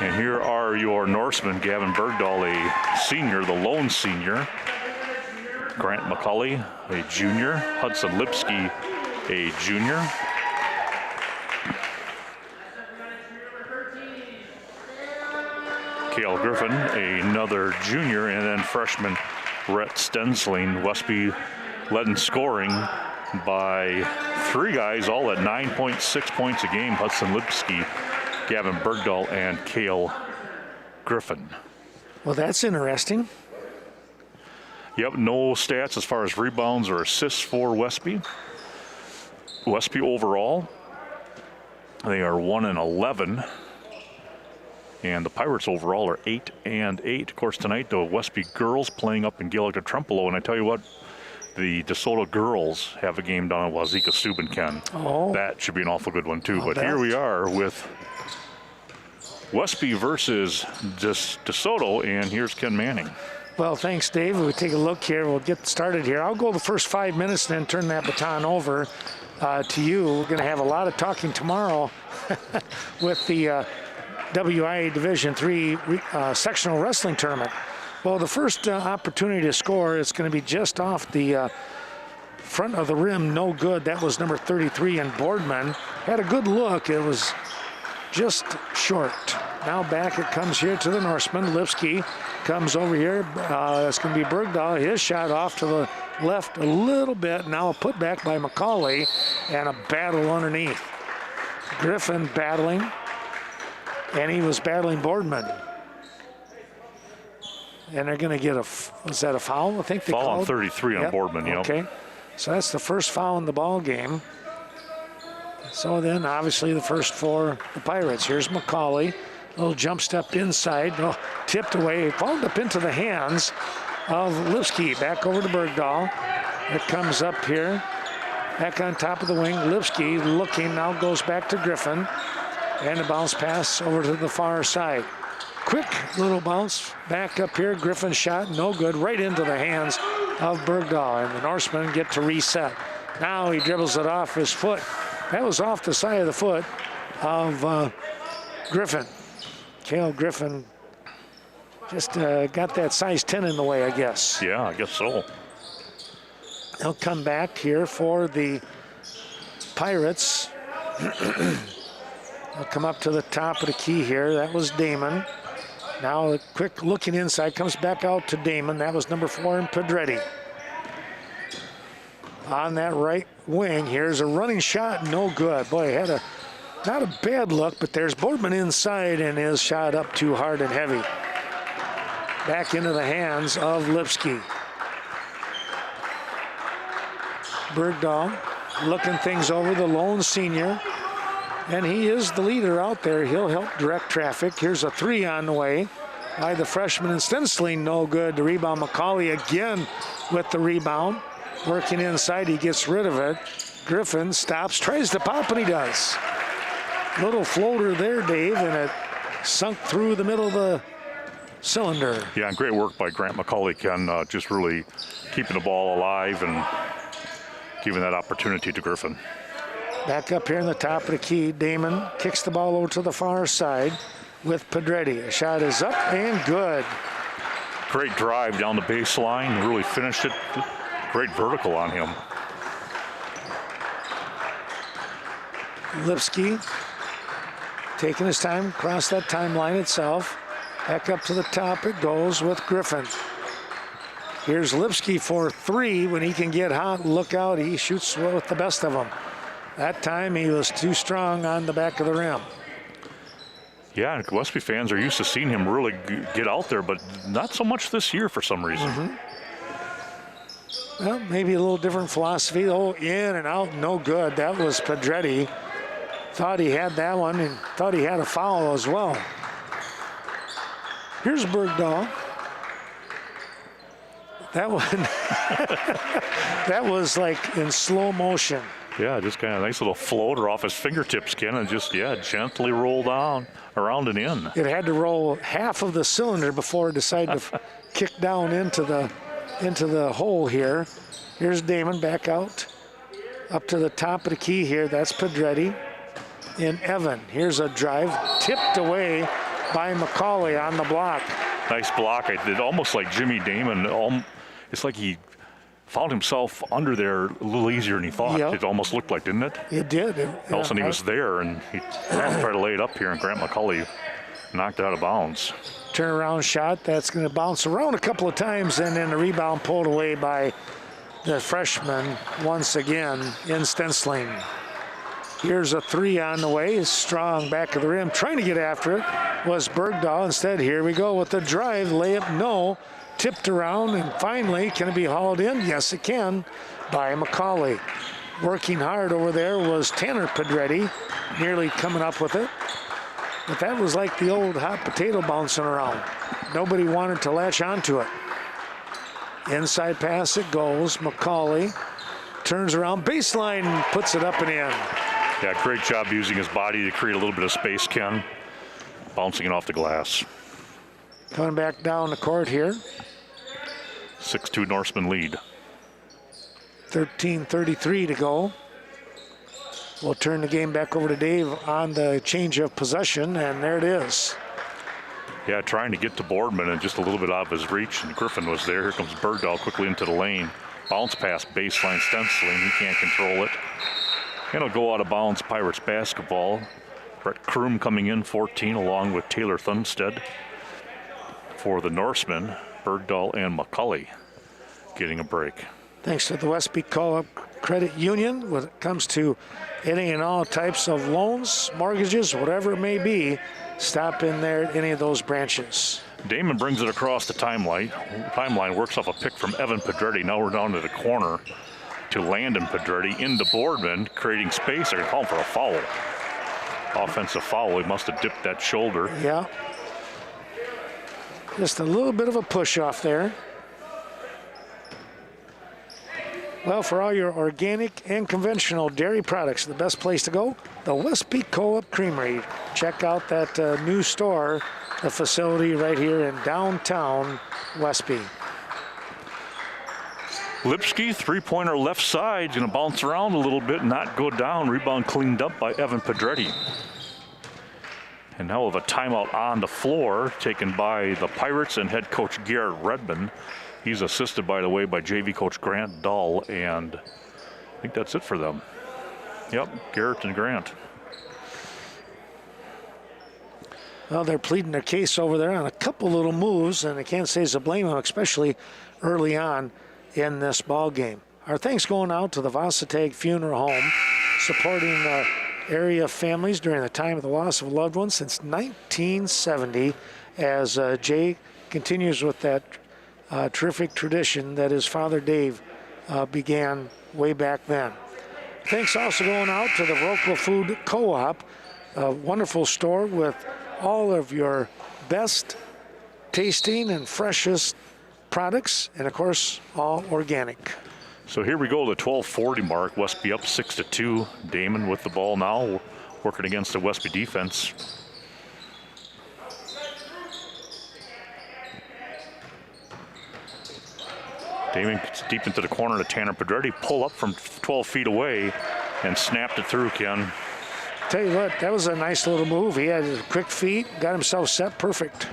And here are your Norsemen. Gavin Bergdahl, a senior, the lone senior. Grant McCulley, a junior. Hudson Lipsky, a junior. Cale Griffin, another junior. And then freshman Rhett Stensling. Westby led in scoring by 3 guys, all at 9.6 points a game. Hudson Lipsky, Gavin Bergdahl, and Cale Griffin. Well, that's interesting. Yep, no stats as far as rebounds or assists for Westby. Westby overall, they are 1-11. And the Pirates overall are 8-8. Of course, tonight the Westby girls playing up in Gaelic to Trempealeau. And I tell you what, the DeSoto girls have a game down at Wazeeka Steuben. Oh. That should be an awful good one, too. But here we are with Westby versus DeSoto, and here's Ken Manning. Well, thanks, Dave. We'll take a look here. We'll get started here. I'll go the first 5 minutes and then turn that baton over to you. We're going to have a lot of talking tomorrow with the WIA Division III sectional wrestling tournament. Well, the first opportunity to score is going to be just off the front of the rim. No good. That was number 33 and Boardman. Had a good look. It was just short. Now back it comes here to the Norseman. Lipsky comes over here. It's going to be Bergdahl. His shot off to the left a little bit. Now a putback by McCauley and a battle underneath. Griffin battling, and he was battling Boardman. And they're going to get was that a foul? I think they foul called. On 33 on Boardman, yep. Okay, so that's the first foul in the ball game. So then, obviously, the first for the Pirates. Here's McCauley. Little jump step inside. Oh, tipped away. Fouled up into the hands of Lipsky. Back over to Bergdahl. It comes up here. Back on top of the wing. Lipsky looking. Now goes back to Griffin. And a bounce pass over to the far side. Quick little bounce back up here. Griffin shot. No good. Right into the hands of Bergdahl. And the Norsemen get to reset. Now he dribbles it off his foot. That was off the side of the foot of Griffin. Cale Griffin just got that size 10 in the way, I guess. Yeah, I guess so. He'll come back here for the Pirates. He'll come up to the top of the key here. That was Damon. Now a quick looking inside, comes back out to Damon. That was number 4 in Pedretti. On that right wing, here's a running shot, no good. Boy, had not a bad look, but there's Boardman inside and his shot up too hard and heavy. Back into the hands of Lipsky. Bergdahl looking things over, the lone senior. And he is the leader out there. He'll help direct traffic. Here's a 3 on the way. by the freshman in Stensling, no good. The rebound, McCauley again with the rebound. Working inside, he gets rid of it. Griffin stops, tries to pop, and he does. Little floater there, Dave, and it sunk through the middle of the cylinder. Yeah, and great work by Grant McCauley, Ken, just really keeping the ball alive and giving that opportunity to Griffin. Back up here in the top of the key, Damon kicks the ball over to the far side with Pedretti. A shot is up and good. Great drive down the baseline, really finished it. Great vertical on him. Lipsky taking his time across that timeline itself. Back up to the top it goes with Griffin. Here's Lipsky for three. When he can get hot, look out, he shoots with the best of them. That time he was too strong on the back of the rim. Yeah, and Westby fans are used to seeing him really get out there, but not so much this year for some reason. Well, maybe a little different philosophy. Oh, in and out, no good. That was Pedretti. Thought he had that one and thought he had a foul as well. Here's Bergdahl. That one, that was like in slow motion. Yeah, just kind of a nice little floater off his fingertips, Ken, and just, gently roll down, around and in. It had to roll half of the cylinder before it decided to kick down into the hole here. Here's Damon back out, up to the top of the key here. That's Pedretti. And Evan, here's a drive, tipped away by McCauley on the block. Nice block. I did almost like Jimmy Damon. It's like he found himself under there a little easier than he thought. Yep. It almost looked like, didn't it? It did. All of a sudden he was there, and he tried to lay it up here, and Grant McCauley knocked it out of bounds. Turnaround shot. That's going to bounce around a couple of times, and then the rebound pulled away by the freshman once again in Stensling. Here's a three on the way. Strong back of the rim. Trying to get after it was Bergdahl. Instead, here we go with the drive. Layup, no. Tipped around, and finally, can it be hauled in? Yes, it can, by McCauley. Working hard over there was Tanner Pedretti, nearly coming up with it. But that was like the old hot potato bouncing around. Nobody wanted to latch onto it. Inside pass it goes. McCauley turns around, baseline, puts it up and in. Yeah, great job using his body to create a little bit of space, Ken. Bouncing it off the glass. Coming back down the court here. 6-2 Norseman lead. 13:33 to go. We'll turn the game back over to Dave on the change of possession, and there it is. Yeah, trying to get to Boardman and just a little bit out of his reach, and Griffin was there. Here comes Bergdahl quickly into the lane. Bounce pass, baseline Stensling. He can't control it. And it'll go out of bounds, Pirates basketball. Brett Kroom coming in, 14, along with Taylor Thunstead. For the Norsemen, Bergdahl and McCauley getting a break. Thanks to the Westby Co-op Credit Union. When it comes to any and all types of loans, mortgages, whatever it may be, stop in there at any of those branches. Damon brings it across the timeline. Works off a pick from Evan Pedretti. Now we're down to the corner to Landon Pedretti into Boardman, creating space. They're going to call him for a foul. Offensive foul. He must have dipped that shoulder. Yeah. Just a little bit of a push off there. Well, for all your organic and conventional dairy products, the best place to go, the Westby Co-op Creamery. Check out that new store, the facility right here in downtown Westby. Lipsky, three-pointer left side, going to bounce around a little bit, not go down. Rebound cleaned up by Evan Pedretti. And now we have a timeout on the floor taken by the Pirates and head coach Garrett Redmond. He's assisted, by the way, by JV coach Grant Dull, and I think that's it for them. Yep, Garrett and Grant. Well, they're pleading their case over there on a couple little moves, and I can't say to blame them, especially early on in this ball game. Our thanks going out to the Vasatag Funeral Home, supporting area families during the time of the loss of a loved one since 1970, as Jay continues with that terrific tradition that his father Dave began way back then. Thanks also going out to the Rockwell Food Co-op, a wonderful store with all of your best tasting and freshest products, and of course, all organic. So here we go, the 12:40 mark. Westby up 6-2. Damon with the ball now, working against the Westby defense. Damon gets deep into the corner to Tanner Pedretti. Pull up from 12 feet away and snapped it through, Ken. Tell you what, that was a nice little move. He had quick feet, got himself set perfect.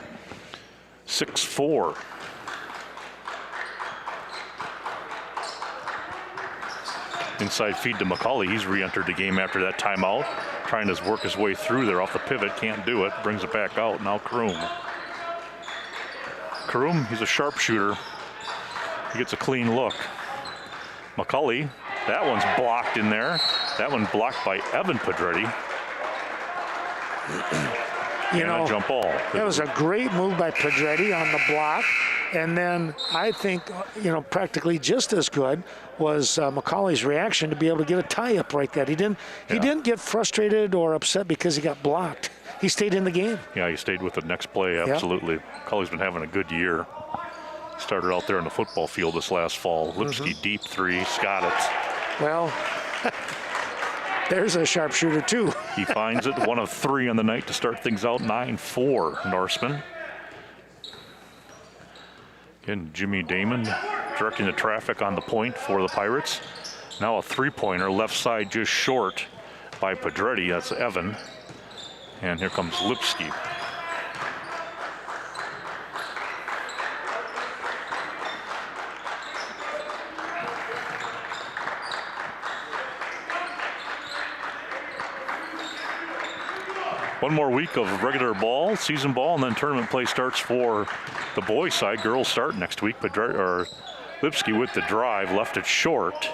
6-4. Inside feed to McCauley. He's re-entered the game after that timeout. Trying to work his way through there off the pivot. Can't do it. Brings it back out. Now Kroom. Kroom, he's a sharpshooter. He gets a clean look. McCauley, that one's blocked in there. That one blocked by Evan Pedretti. You know, a jump ball. That was a great move by Pedretti on the block. And then I think, practically just as good was McCauley's reaction to be able to get a tie-up like that. He didn't get frustrated or upset because he got blocked. He stayed in the game. Yeah, he stayed with the next play, absolutely. McCauley's been having a good year. Started out there in the football field this last fall. Lipsky deep three, got it. Well, there's a sharpshooter too. He finds it, 1 of 3 on the night to start things out, 9-4 Norseman. Again, Jimmy Damon directing the traffic on the point for the Pirates. Now a three-pointer, left side just short by Pedretti, that's Evan. And here comes Lipsky. One more week of regular ball, season ball, and then tournament play starts for the boys' side. Girls start next week. Lipsky with the drive, left it short.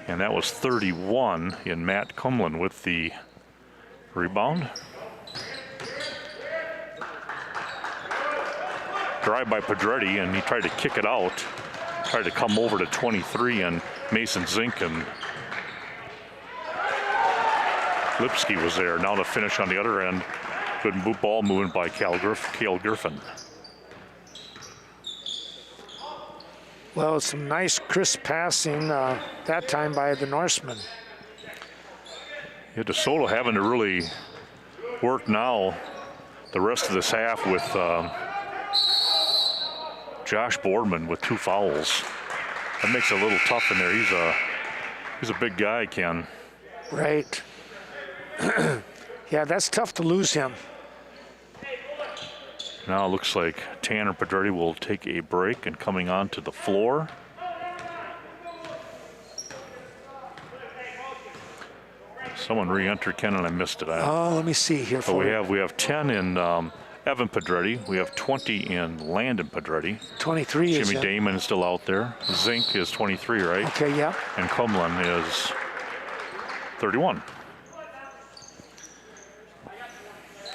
And that was 31 in Matt Cumlin with the rebound. Drive by Pedretti, and he tried to kick it out. Tried to come over to 23, and Mason Zink and Lipsky was there. Now to finish on the other end. Good ball movement by Cale Griffin. Well, some nice crisp passing that time by the Norseman. Yeah, DeSoto having to really work now the rest of this half with Josh Boardman with 2 fouls. That makes it a little tough in there. He's a big guy, Ken. Right. Yeah, that's tough to lose him. Now it looks like Tanner Pedretti will take a break and coming onto the floor. Someone re-entered, Ken, and I missed it. Let me see here. So we have 10 in Evan Pedretti. We have 20 in Landon Pedretti. 23 is Jimmy Damon is still out there. Zink is 23, right? Okay, yeah. And Cumlin is 31.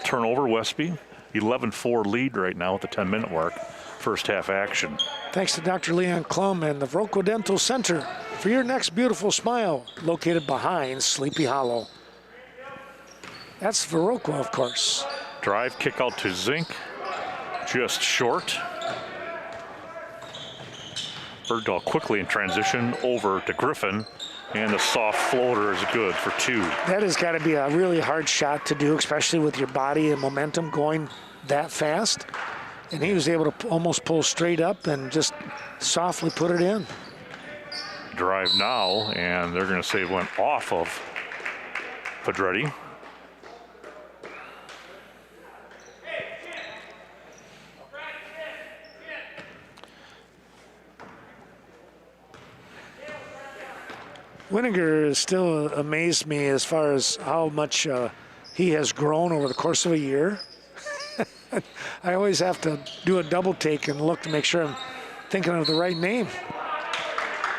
Turnover, Westby. 11-4 lead right now at the 10-minute mark. First half action. Thanks to Dr. Leon Klum and the Vroco Dental Center for your next beautiful smile, located behind Sleepy Hollow. That's Vroco, of course. Drive, kick out to Zink. Just short. Bergdahl quickly in transition over to Griffin. And the soft floater is good for 2. That has got to be a really hard shot to do, especially with your body and momentum going that fast. And he was able to almost pull straight up and just softly put it in. Drive now, and they're going to say it went off of Pedretti. Winiger has still amazed me as far as how much he has grown over the course of a year. I always have to do a double take and look to make sure I'm thinking of the right name.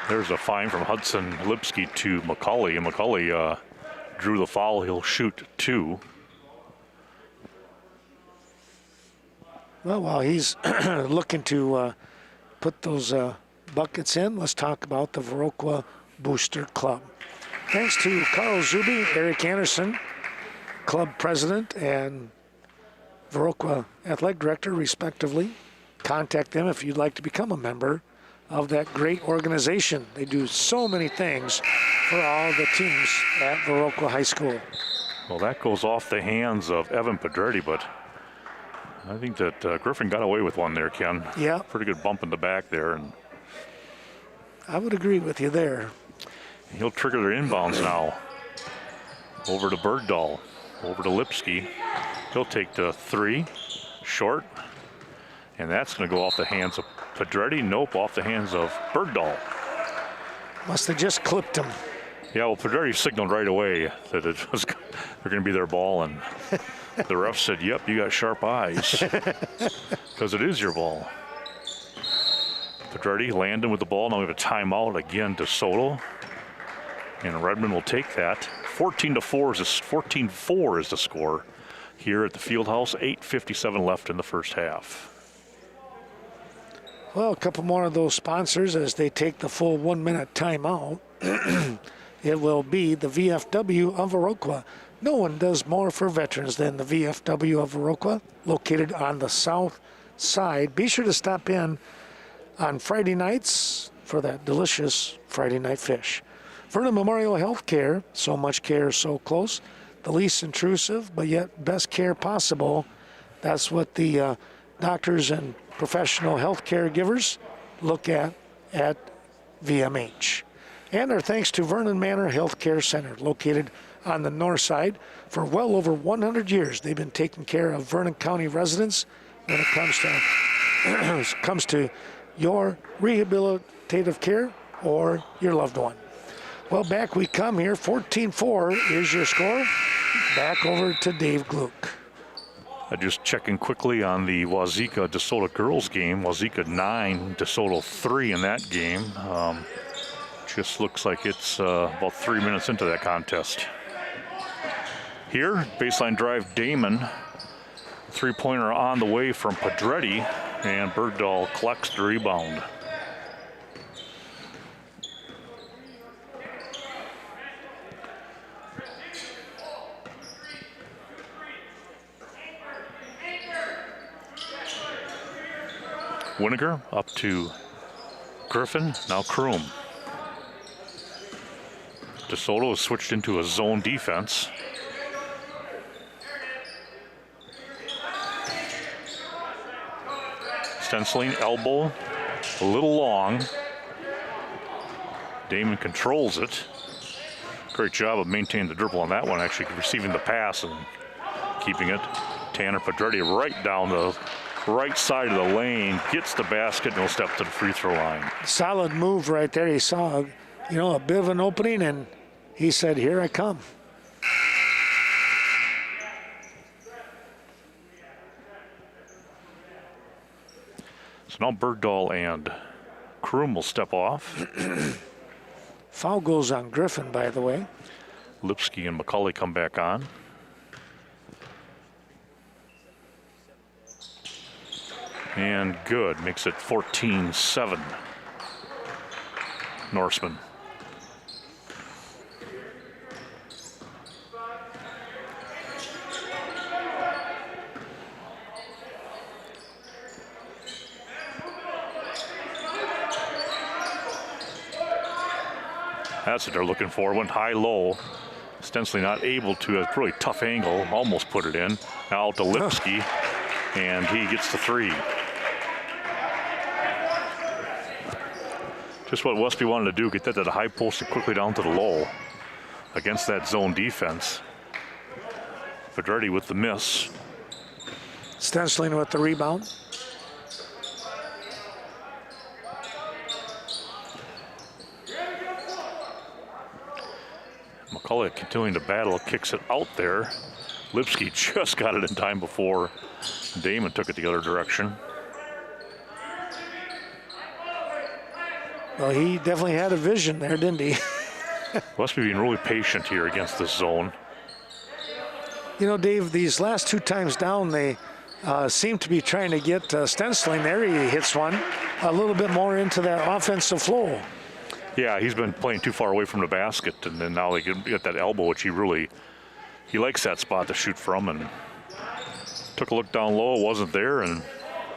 There's a fine from Hudson Lipsky to McCauley, and McCauley drew the foul. He'll shoot 2. Well, while he's looking to put those buckets in, let's talk about the Viroqua Booster Club. Thanks to Carl Zuby, Eric Anderson, club president, and Viroqua Athletic Director, respectively. Contact them if you'd like to become a member of that great organization. They do so many things for all the teams at Viroqua High School. Well, that goes off the hands of Evan Pedretti, but I think that Griffin got away with one there, Ken. Yeah. Pretty good bump in the back there. And I would agree with you there. he'll trigger their inbounds now. Over to Bergdahl, over to Lipsky. He'll take the 3, short, and that's going to go off the hands of Pedretti. Nope, off the hands of Bergdahl. Must have just clipped him. Yeah, well, Pedretti signaled right away that it was they're going to be their ball, and the ref said, "Yep, you got sharp eyes," because it is your ball. Pedretti landing with the ball. Now we have a timeout again to Soto, and Redmond will take that. 14-4 is 14-4 is the score here at the Fieldhouse. 8:57 left in the first half. Well, a couple more of those sponsors as they take the full 1-minute timeout. It will be the VFW of Viroqua. No one does more for veterans than the VFW of Viroqua, located on the south side. Be sure to stop in on Friday nights for that delicious Friday night fish. Vernon Memorial Healthcare, so much care, so close. The least intrusive, but yet best care possible. That's what the doctors and professional health care givers look at VMH. And our thanks to Vernon Manor Healthcare Center, located on the north side. For well over 100 years, they've been taking care of Vernon County residents when it comes to your rehabilitative care or your loved one. Well, back we come here. 14-4 is your score. Back over to Dave Gluck. Just checking quickly on the Wazeeka DeSoto girls game. Wazeeka 9, DeSoto 3 in that game. Just looks like it's about 3 minutes into that contest. Here, baseline drive, Damon. Three-pointer on the way from Pedretti, and Bergdahl collects the rebound. Winiger up to Griffin, now Kroom. DeSoto has switched into a zone defense. Stenciling, elbow, a little long. Damon controls it. Great job of maintaining the dribble on that one, actually receiving the pass and keeping it. Tanner Pedretti right down the right side of the lane, gets the basket, and will step to the free throw line. Solid move right there. He saw, a bit of an opening, and he said, "Here I come." So now Bergdahl and Kroom will step off. Foul goes on Griffin, by the way. Lipsky and McCauley come back on. And good, makes it 14-7. Norseman. That's what they're looking for. Went high-low. Stenciling not able to. A really tough angle. Almost put it in. Now to Lipsky. And he gets the 3. Just what Westby wanted to do. Get that to the high post and quickly down to the low. Against that zone defense. Pedretti with the miss. Stenciling with the rebound. McCullough continuing to battle, kicks it out there. Lipsky just got it in time before Damon took it the other direction. Well, he definitely had a vision there, didn't he? Westby being really patient here against this zone. Dave, these last 2 times down, they seem to be trying to get Stenciling there. He hits one a little bit more into that offensive flow. Yeah, he's been playing too far away from the basket, and then now they get that elbow, which he likes that spot to shoot from, and Took a look down low, it wasn't there, and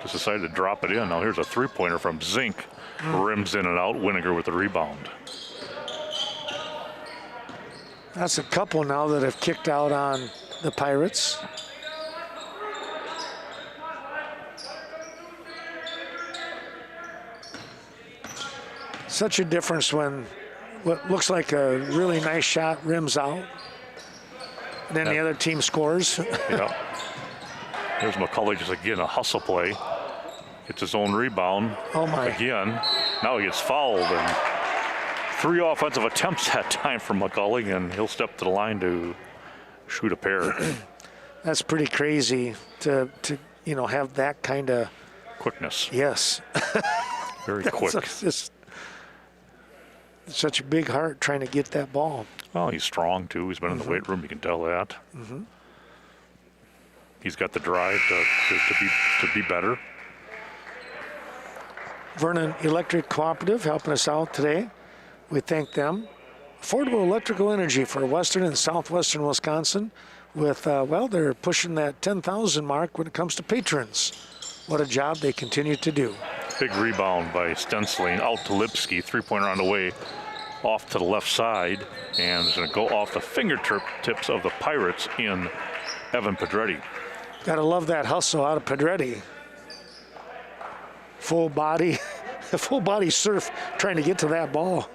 just decided to drop it in. Now here's a three-pointer from Zink. Rims in and out, Winiger with the rebound. That's a couple now that have kicked out on the Pirates. Such a difference when what looks like a really nice shot rims out. And then the other team scores. Yeah. There's McCullough just again a hustle play. Gets his own rebound. Oh my. Again. Now he gets fouled, and 3 offensive attempts that time from McCullough, and he'll step to the line to shoot a pair. That's pretty crazy to have that kind of quickness. Yes. Very quick. Just such a big heart trying to get that ball. Well, he's strong too. He's been in the weight room. You can tell that. He's got the drive to be better. Vernon Electric Cooperative helping us out today. We thank them. Affordable electrical energy for western and southwestern Wisconsin with, they're pushing that 10,000 mark when it comes to patrons. What a job they continue to do. Big rebound by Stensling out to Lipsky. Three-pointer on the way off to the left side. And it's going to go off the fingertips of the Pirates in Evan Pedretti. Gotta love that hustle out of Pedretti. Full body surf trying to get to that ball.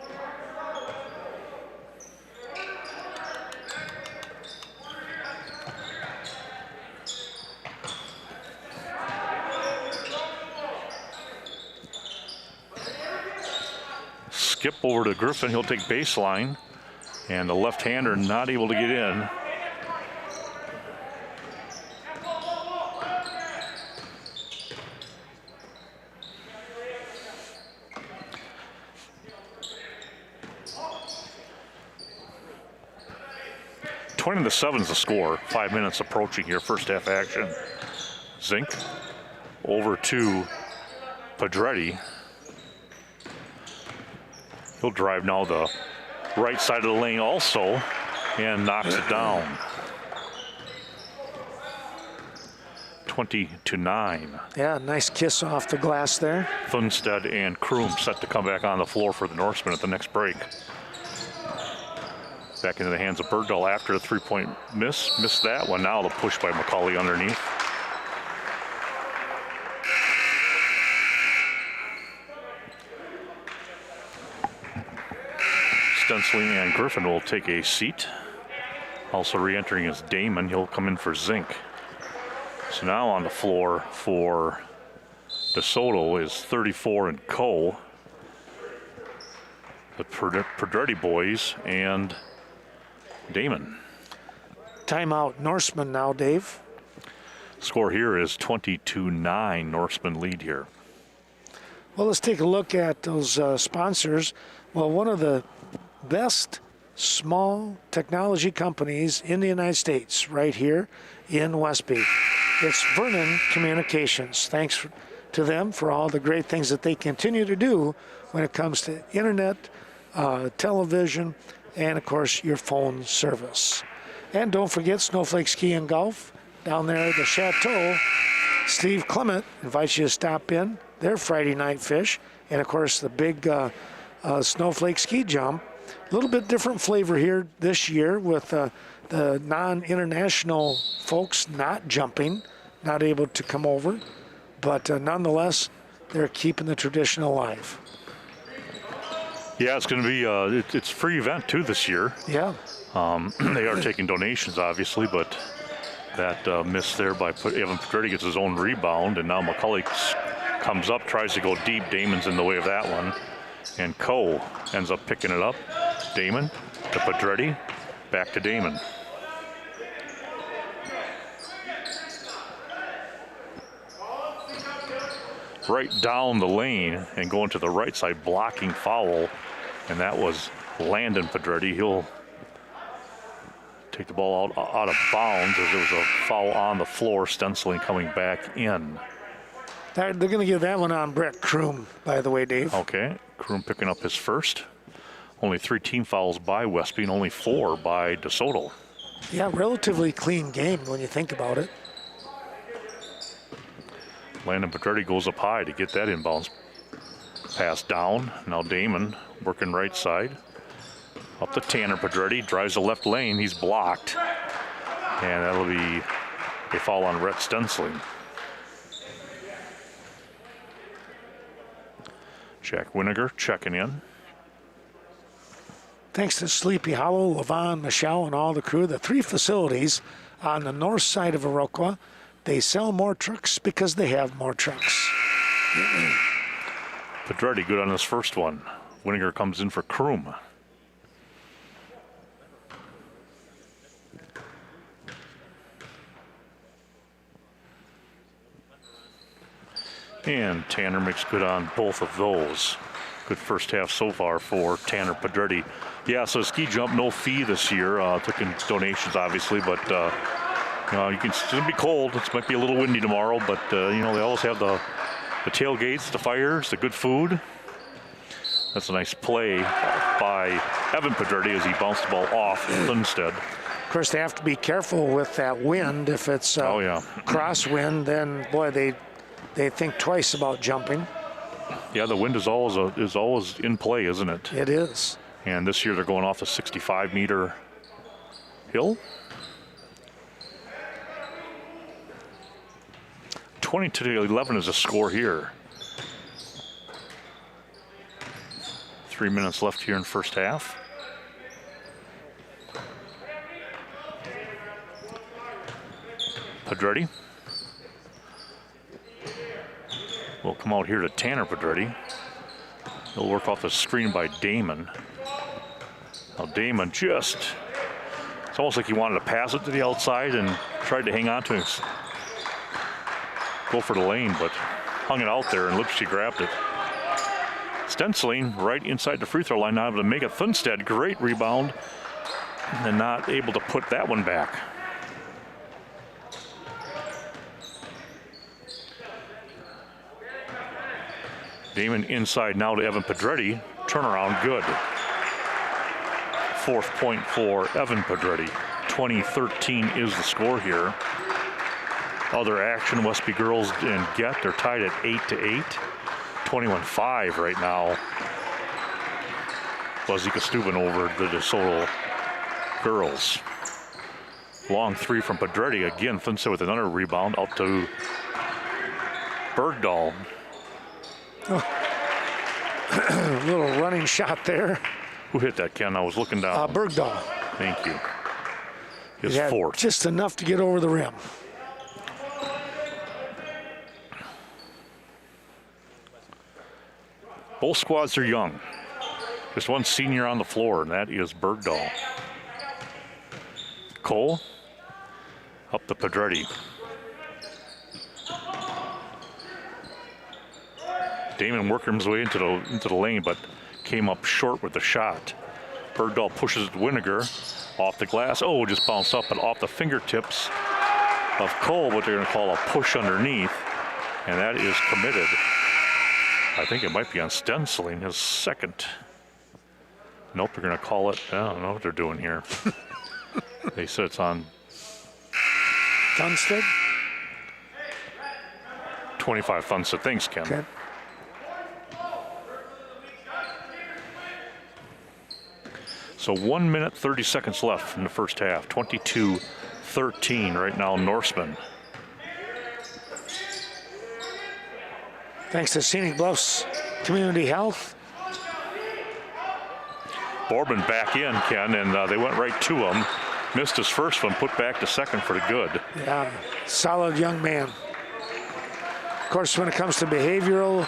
Skip over to Griffin. He'll take baseline. And the left-hander not able to get in. (20-7) is the score. 5 minutes approaching here, first half action. Zink over to Pedretti. He'll drive now the right side of the lane also and knocks it down. 20-9. Yeah, nice kiss off the glass there. Thunstead and Kroom set to come back on the floor for the Norsemen at the next break. Back into the hands of Bergdahl after the three-point miss. Missed that one. Now the push by McCauley underneath. Stensling and Griffin will take a seat. Also re-entering is Damon. He'll come in for Zink. So now on the floor for DeSoto is 34 and Co. The Pedretti boys and Damon. Timeout Norseman now, Dave. Score here is 20-9. Norseman lead here. Well, let's take a look at those sponsors. Well, one of the best small technology companies in the United States right here in Westby. It's Vernon Communications. Thanks to them for all the great things that they continue to do when it comes to internet, television, and of course your phone service. And don't forget Snowflake Ski and Golf down there at the Chateau. Steve Clement invites you to stop in. Their Friday night fish, and of course the big Snowflake ski jump. A little bit different flavor here this year with the non-international folks not jumping, not able to come over, but nonetheless they're keeping the tradition alive. Yeah, it's going to be it's a free event too this year. Yeah. They are taking donations, obviously, but that miss there by Evan Pedretti gets his own rebound, and now McCullough comes up, tries to go deep. Damon's in the way of that one, and Coe ends up picking it up. Damon to Pedretti, back to Damon. Right down the lane and going to the right side, blocking foul, and that was Landon Pedretti. He'll take the ball out of bounds as there was a foul on the floor. Stensling coming back in. They're going to give that one on Brett Kroom, by the way, Dave. Okay, Kroom picking up his first. Only 3 team fouls by Westby and only 4 by DeSoto. Yeah, relatively clean game when you think about it. Landon Pedretti goes up high to get that inbounds pass down. Now Damon working right side. Up to Tanner Pedretti, drives the left lane. He's blocked. And that'll be a foul on Rhett Stensling. Jack Winiger checking in. Thanks to Sleepy Hollow, Levon, Michelle, and all the crew, the 3 facilities on the north side of Iroquois, they sell more trucks because they have more trucks. Pedretti good on this first one. Winiger comes in for Kroom. And Tanner makes good on both of those. Good first half so far for Tanner Pedretti. Yeah, so ski jump, no fee this year. Took in donations, obviously, but it's going to be cold. It might be a little windy tomorrow, but they always have the tailgates, the fires, the good food. That's a nice play by Evan Pedretti as he bounced the ball off Lindstedt. Of course, they have to be careful with that wind. If it's crosswind, then boy, they think twice about jumping. Yeah, the wind is always in play, isn't it? It is. And this year they're going off a 65-meter hill. 20-11 is a score here. 3 minutes left here in first half. Pedretti will come out here to Tanner Pedretti. He'll work off the screen by Damon. Now Damon it's almost like he wanted to pass it to the outside and tried to hang on to it. Go for the lane, but hung it out there and Lipsky grabbed it. Stensling right inside the free throw line, now able to make it. Thunstead, great rebound, and not able to put that one back. Damon inside now to Evan Pedretti. Turnaround good. 4th point for Evan Pedretti. 20-13 is the score here. Other action, Westby girls and Get, they're tied at 8-8. 21-5 right now. Wazeeka Steuben over the DeSoto girls. Long 3 from Pedretti. Again, Thunstead with another rebound out to Bergdahl. A little running shot there. Who hit that, Ken? I was looking down. Bergdahl. Thank you. His He had 4th. just enough to get over the rim. Both squads are young. Just one senior on the floor, and that is Bergdahl. Cole up to Pedretti. Damon working his way into the lane, but came up short with the shot. Bergdahl pushes Winiger off the glass. Oh, just bounced up, but off the fingertips of Cole, what they're going to call a push underneath, and that is committed. I think it might be on Stensling, his second. Nope, they're going to call it. I don't know what they're doing here. They said it's on Thunstead. 25 Thunstead. Thanks, Ken. Okay. So 1 minute, 30 seconds left in the first half. 22-13 right now, Norseman. Thanks to Scenic Bluffs Community Health. Borbin back in, Ken, and they went right to him. Missed his first one, put back to second for the good. Yeah, solid young man. Of course, when it comes to behavioral,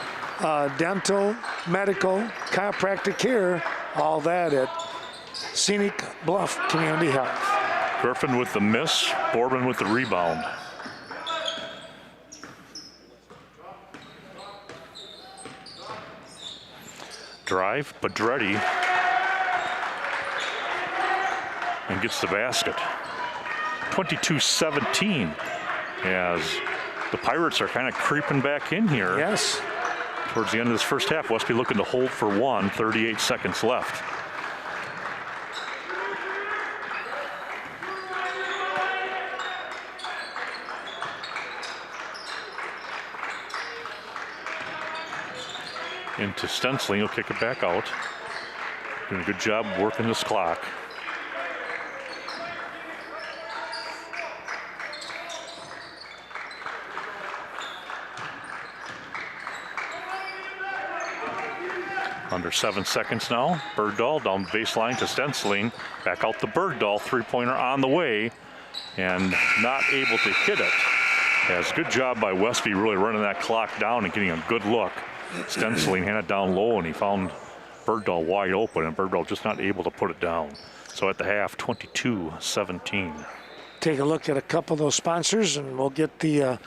dental, medical, chiropractic care, all that at Scenic Bluff Community Health. Griffin with the miss, Borbin with the rebound. Drive, Pedretti, and gets the basket. 22-17 as the Pirates are kind of creeping back in here. Yes. Towards the end of this first half, Westby looking to hold for one, 38 seconds left. into Stensling. He'll kick it back out. Doing a good job working this clock. Under 7 seconds now. Bergdahl down the baseline to Stensling. Back out the Bergdahl. Three-pointer on the way. And not able to hit it. Yes, good job by Westby really running that clock down and getting a good look. Stensling had it down low and he found Bergdahl wide open, and Bergdahl just not able to put it down. So at the half, 22-17. Take a look at a couple of those sponsors and we'll get the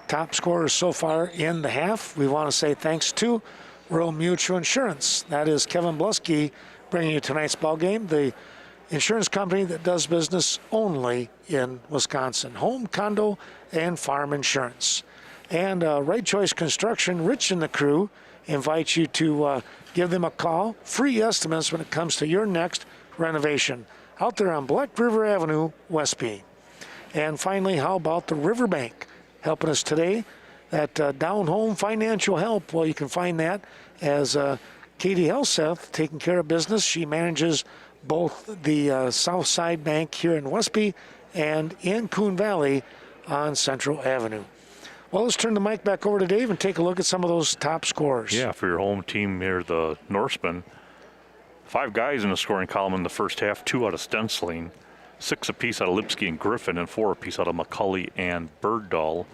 top scorers so far in the half. We want to say thanks to Rural Mutual Insurance. That is Kevin Blusky bringing you tonight's ball game. The insurance company that does business only in Wisconsin. Home, condo, and farm insurance. And Right Choice Construction, Rich and the crew invite you to give them a call. Free estimates when it comes to your next renovation. Out there on Black River Avenue, Westby. And finally, how about the Riverbank helping us today? That down home financial help. Well, you can find that as Katie Helseth taking care of business. She manages both the South Side Bank here in Westby and in Coon Valley on Central Avenue. Well, let's turn the mic back over to Dave and take a look at some of those top scorers. Yeah, for your home team here, the Norsemen. 5 guys in the scoring column in the first half, 2 out of Stensling, 6 apiece out of Lipsky and Griffin, and 4 apiece out of McCulley and Bergdahl.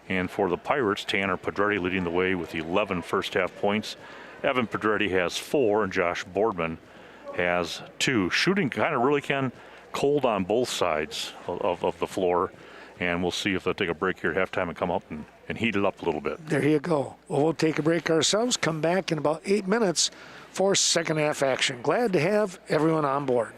And for the Pirates, Tanner Pedretti leading the way with 11 first half points. Evan Pedretti has 4, and Josh Boardman has 2. Shooting kind of really cold on both sides of the floor. And we'll see if they'll take a break here at halftime and come up and heat it up a little bit. There you go. Well, we'll take a break ourselves, come back in about 8 minutes for second half action. Glad to have everyone on board.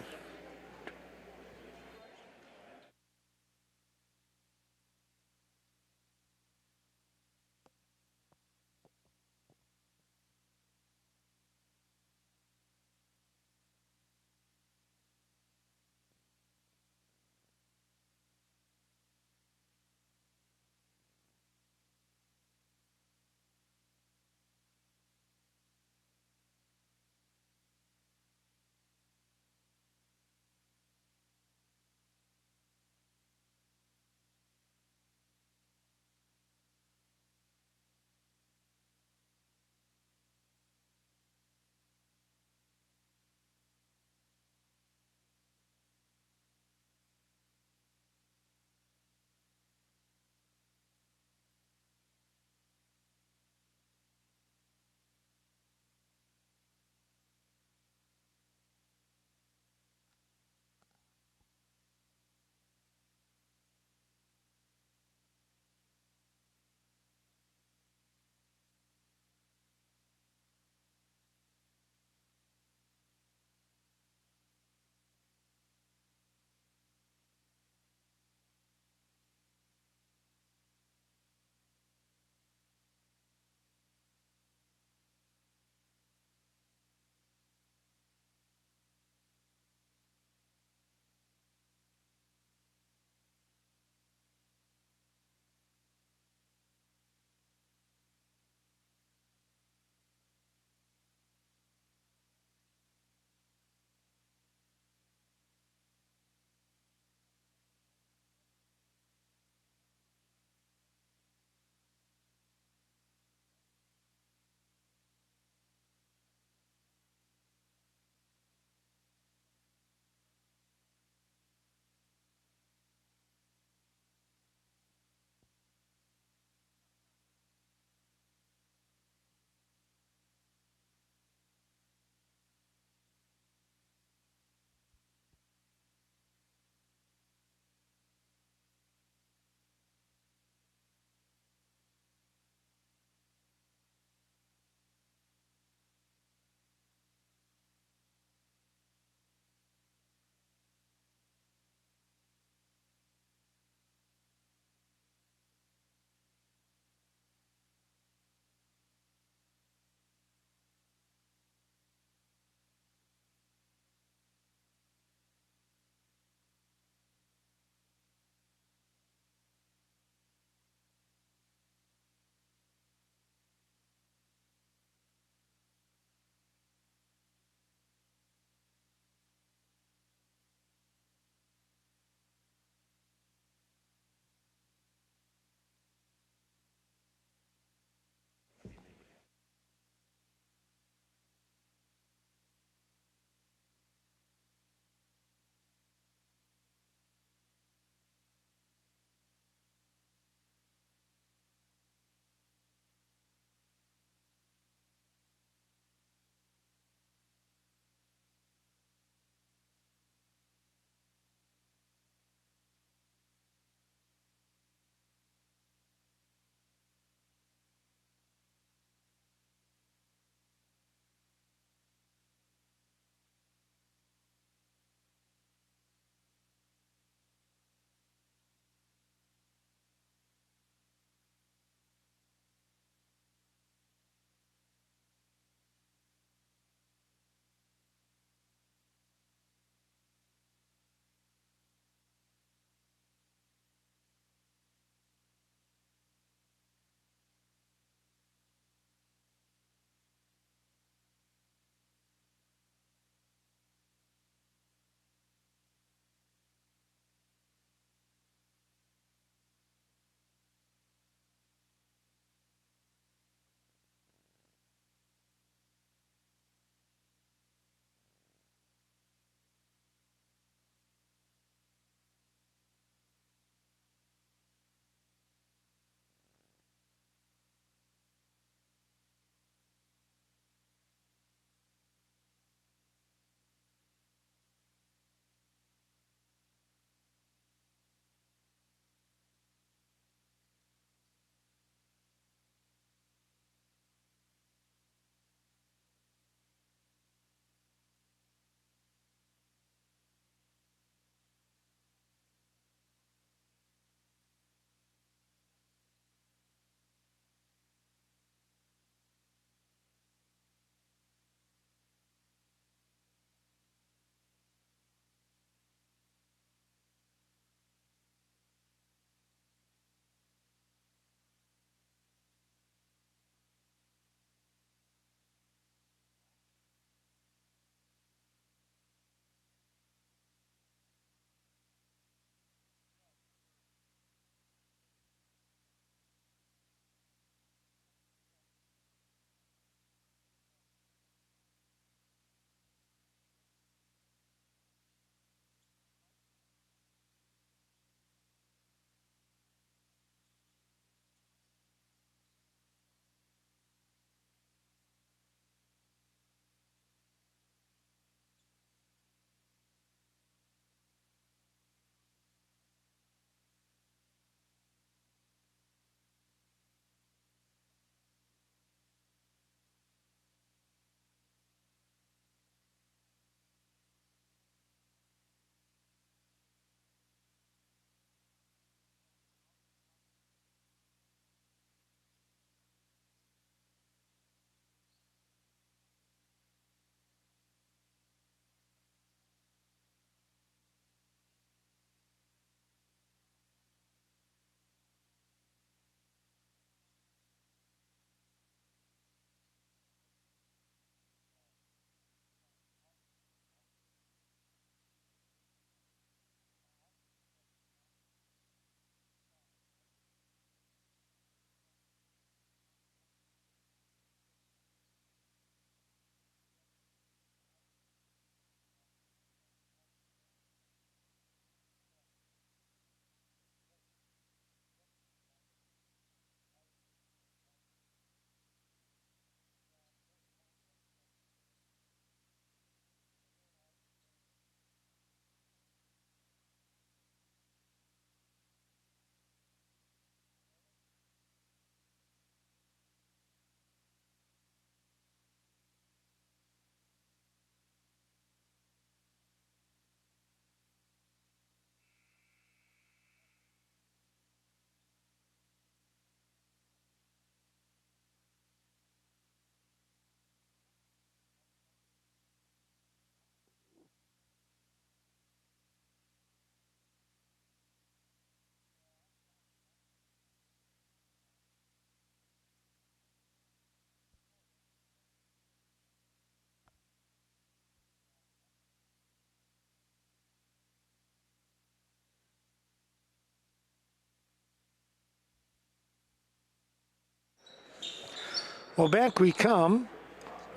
Well, back we come.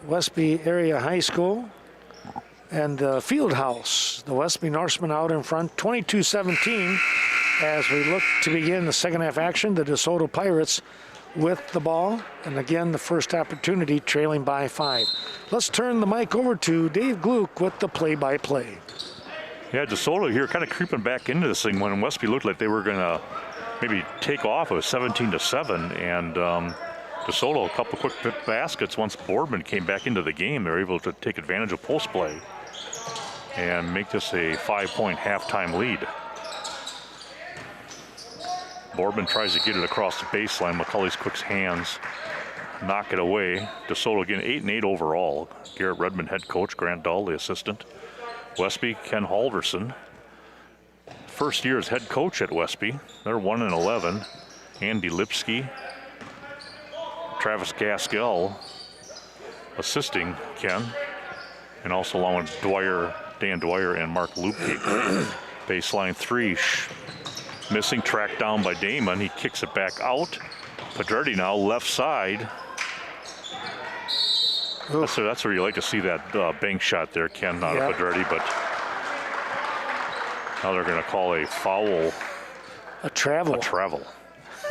Westby Area High School and the field house. The Westby Norsemen out in front, 22-17. As we look to begin the second half action, the DeSoto Pirates with the ball. And again, the first opportunity trailing by 5. Let's turn the mic over to Dave Gluck with the play-by-play. Yeah, DeSoto here kind of creeping back into this thing when Westby looked like they were going to maybe take off. It was 17-7, and DeSoto a couple quick baskets. Once Boardman came back into the game, they were able to take advantage of post play and make this a 5-point halftime lead. Boardman tries to get it across the baseline. McCully's quick hands knock it away. DeSoto again 8-8 overall. Garrett Redmond head coach, Grant Dahl the assistant. Westby, Ken Halverson, first year as head coach at Westby. They're 1-11. Andy Lipsky, Travis Gaskell assisting Ken, and also along with Dan Dwyer and Mark Lupke. Baseline 3, missing, tracked down by Damon. He kicks it back out. Pedretti now left side. That's where you like to see that bank shot there, Ken, not a Pedretti, but now they're going to call a foul. A travel.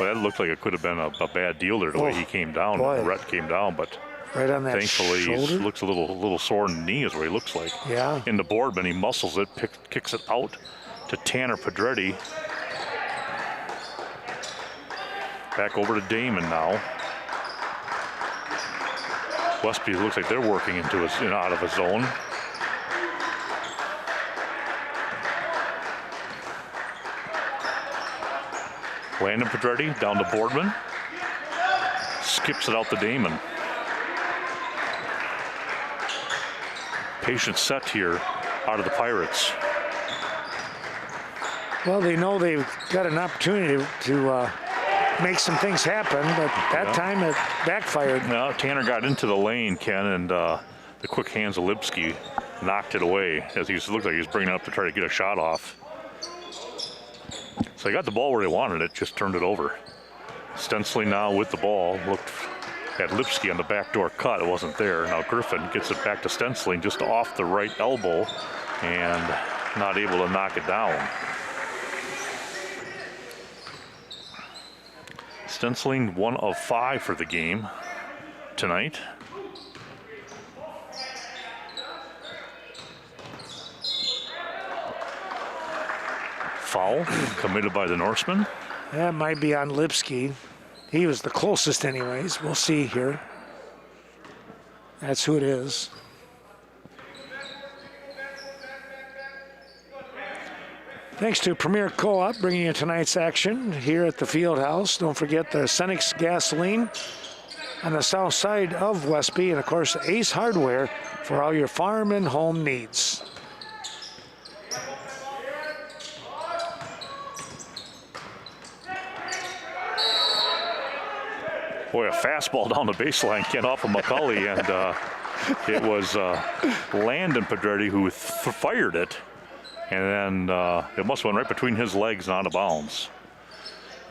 Well, that looked like it could have been a bad deal there, the way he came down. Rhett came down, but right on that thankfully shoulder. He looks a little sore in the knee is what he looks like. Yeah. In the Boardman, he muscles it, kicks it out to Tanner Pedretti. Back over to Damon now. Westby looks like they're working into out of a zone. Landon Pedretti down to Boardman. Skips it out to Damon. Patient set here out of the Pirates. Well, they know they've got an opportunity to make some things happen, but that time it backfired. Now Tanner got into the lane, Ken, and the quick hands of Lipsky knocked it away as he looked like he was bringing it up to try to get a shot off. So they got the ball where they wanted it, just turned it over. Stensling now with the ball, looked at Lipsky on the backdoor cut, it wasn't there. Now Griffin gets it back to Stensling just off the right elbow and not able to knock it down. Stensling 1 of 5 for the game tonight. Foul committed by the Norseman. That might be on Lipsky. He was the closest anyways. We'll see here. That's who it is. Thanks to Premier Co-op bringing you tonight's action here at the field house. Don't forget the Cenex gasoline on the south side of Westby, and of course Ace Hardware for all your farm and home needs. Boy, a fastball down the baseline, Ken, off of McCully, and it was Landon Pedretti who fired it, and then it must have went right between his legs and out of bounds.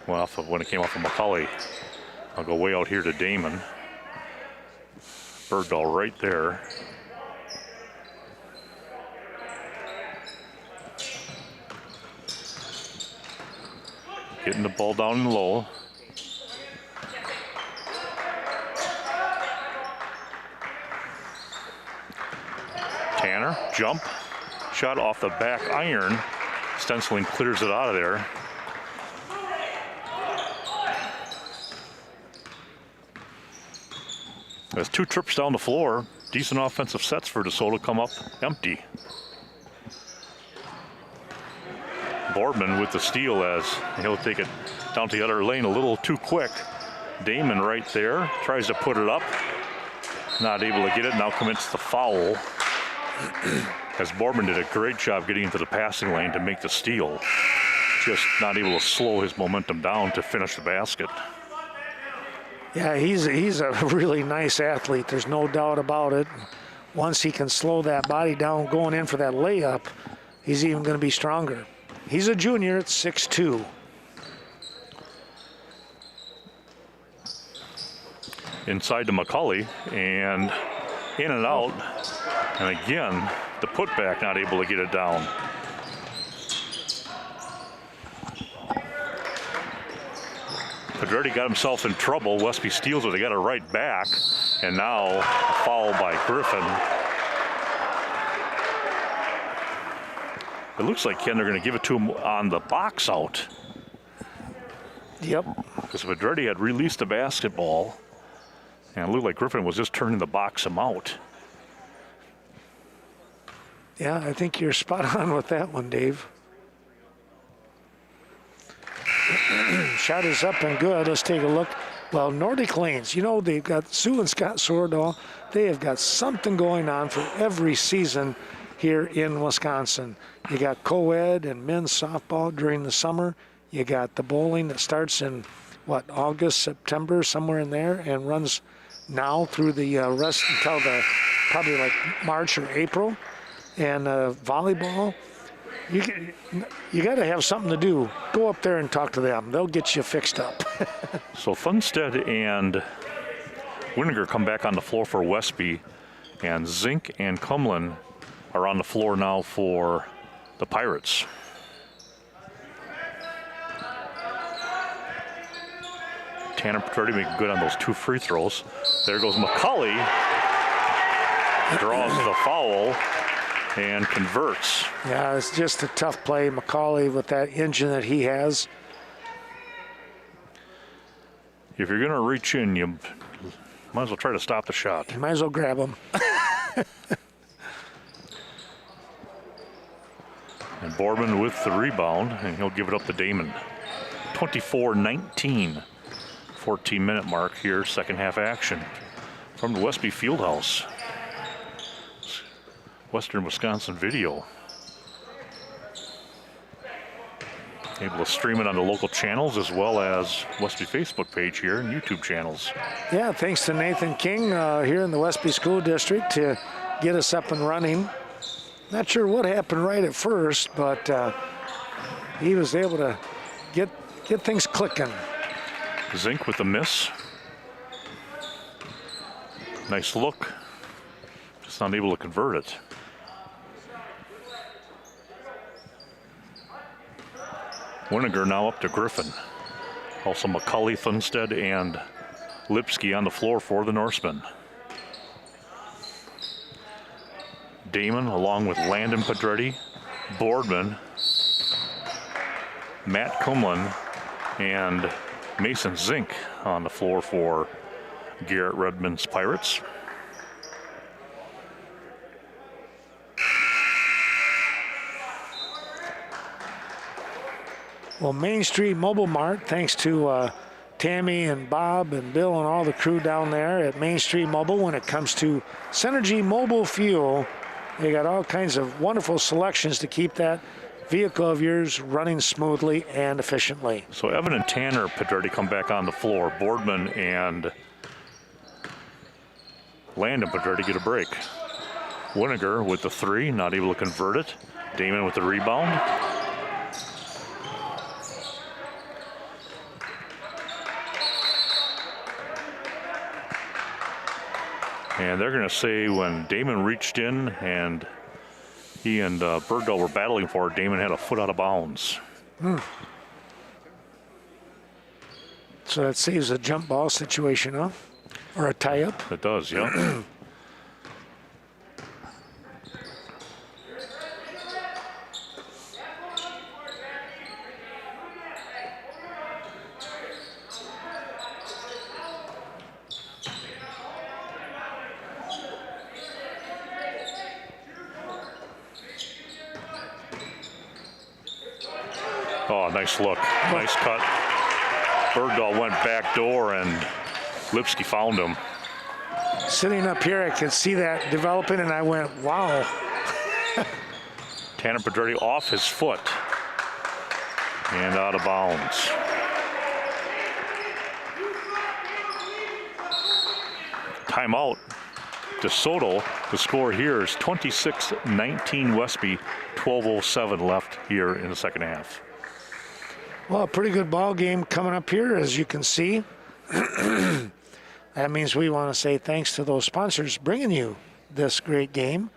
Well, when it came off of McCully. I'll go way out here to Damon. Bergdahl right there. Getting the ball down low. Tanner, jump, shot off the back iron. Stensling clears it out of there. There's 2 trips down the floor. Decent offensive sets for DeSoto come up empty. Boardman with the steal as he'll take it down to the other lane a little too quick. Damon right there, tries to put it up. Not able to get it, now commits the foul. As Boardman did a great job getting into the passing lane to make the steal. Just not able to slow his momentum down to finish the basket. Yeah, he's a really nice athlete. There's no doubt about it. Once he can slow that body down going in for that layup, he's even going to be stronger. He's a junior at 6'2". inside to McCulley, and in and out. And again, the putback not able to get it down. Pedretti got himself in trouble. Westby steals it. They got it right back. And now a foul by Griffin. It looks like, Ken, they're going to give it to him on the box out. Yep. Because Pedretti had released the basketball. And it looked like Griffin was just turning the box him out. Yeah, I think you're spot on with that one, Dave. Shot is up and good. Let's take a look. Well, Nordic Lanes, you know, they've got Sue and Scott Sordahl. They have got something going on for every season here in Wisconsin. You got co-ed and men's softball during the summer. You got the bowling that starts in, what, August, September, somewhere in there, and runs now through the rest until probably like March or April. And volleyball, you got to have something to do. Go up there and talk to them. They'll get you fixed up. So Thunstead and Winiger come back on the floor for Westby, and Zink and Cumlin are on the floor now for the Pirates. Tanner Pedretti making good on those 2 free throws. There goes McCulley, draws the foul and converts. Yeah, it's just a tough play. McCauley, with that engine that he has. If you're going to reach in, you might as well try to stop the shot. You might as well grab him. And Boardman with the rebound, and he'll give it up to Damon. 24-19, 14-minute mark here, second half action from the Westby Fieldhouse. Western Wisconsin video. Able to stream it on the local channels as well as Westby Facebook page here and YouTube channels. Yeah, thanks to Nathan King here in the Westby School District to get us up and running. Not sure what happened right at first, but he was able to get things clicking. Zink with the miss. Nice look. Just not able to convert it. Winiger now up to Griffin. Also McCulley, Thunstead, and Lipsky on the floor for the Norsemen. Damon along with Landon Pedretti, Boardman, Matt Cumlin, and Mason Zink on the floor for Garrett Redmond's Pirates. Well, Main Street Mobile Mart, thanks to Tammy and Bob and Bill and all the crew down there at Main Street Mobile, when it comes to Synergy Mobile Fuel, they got all kinds of wonderful selections to keep that vehicle of yours running smoothly and efficiently. So Evan and Tanner Pedretti come back on the floor. Boardman and Landon Pedretti get a break. Winiger with the 3, not able to convert it. Damon with the rebound. And they're going to say when Damon reached in and he and Bergdahl were battling for it, Damon had a foot out of bounds. So that saves a jump ball situation, huh? Or a tie-up? It does, yeah. Oh, nice look. Nice cut. Bergdahl went back door and Lipsky found him. Sitting up here, I could see that developing, and I went, wow. Tanner Pedretti off his foot and out of bounds. Timeout. DeSoto, the score here is 26-19 Westby, 12:07 left here in the second half. Well, a pretty good ball game coming up here, as you can see. That means we want to say thanks to those sponsors bringing you this great game.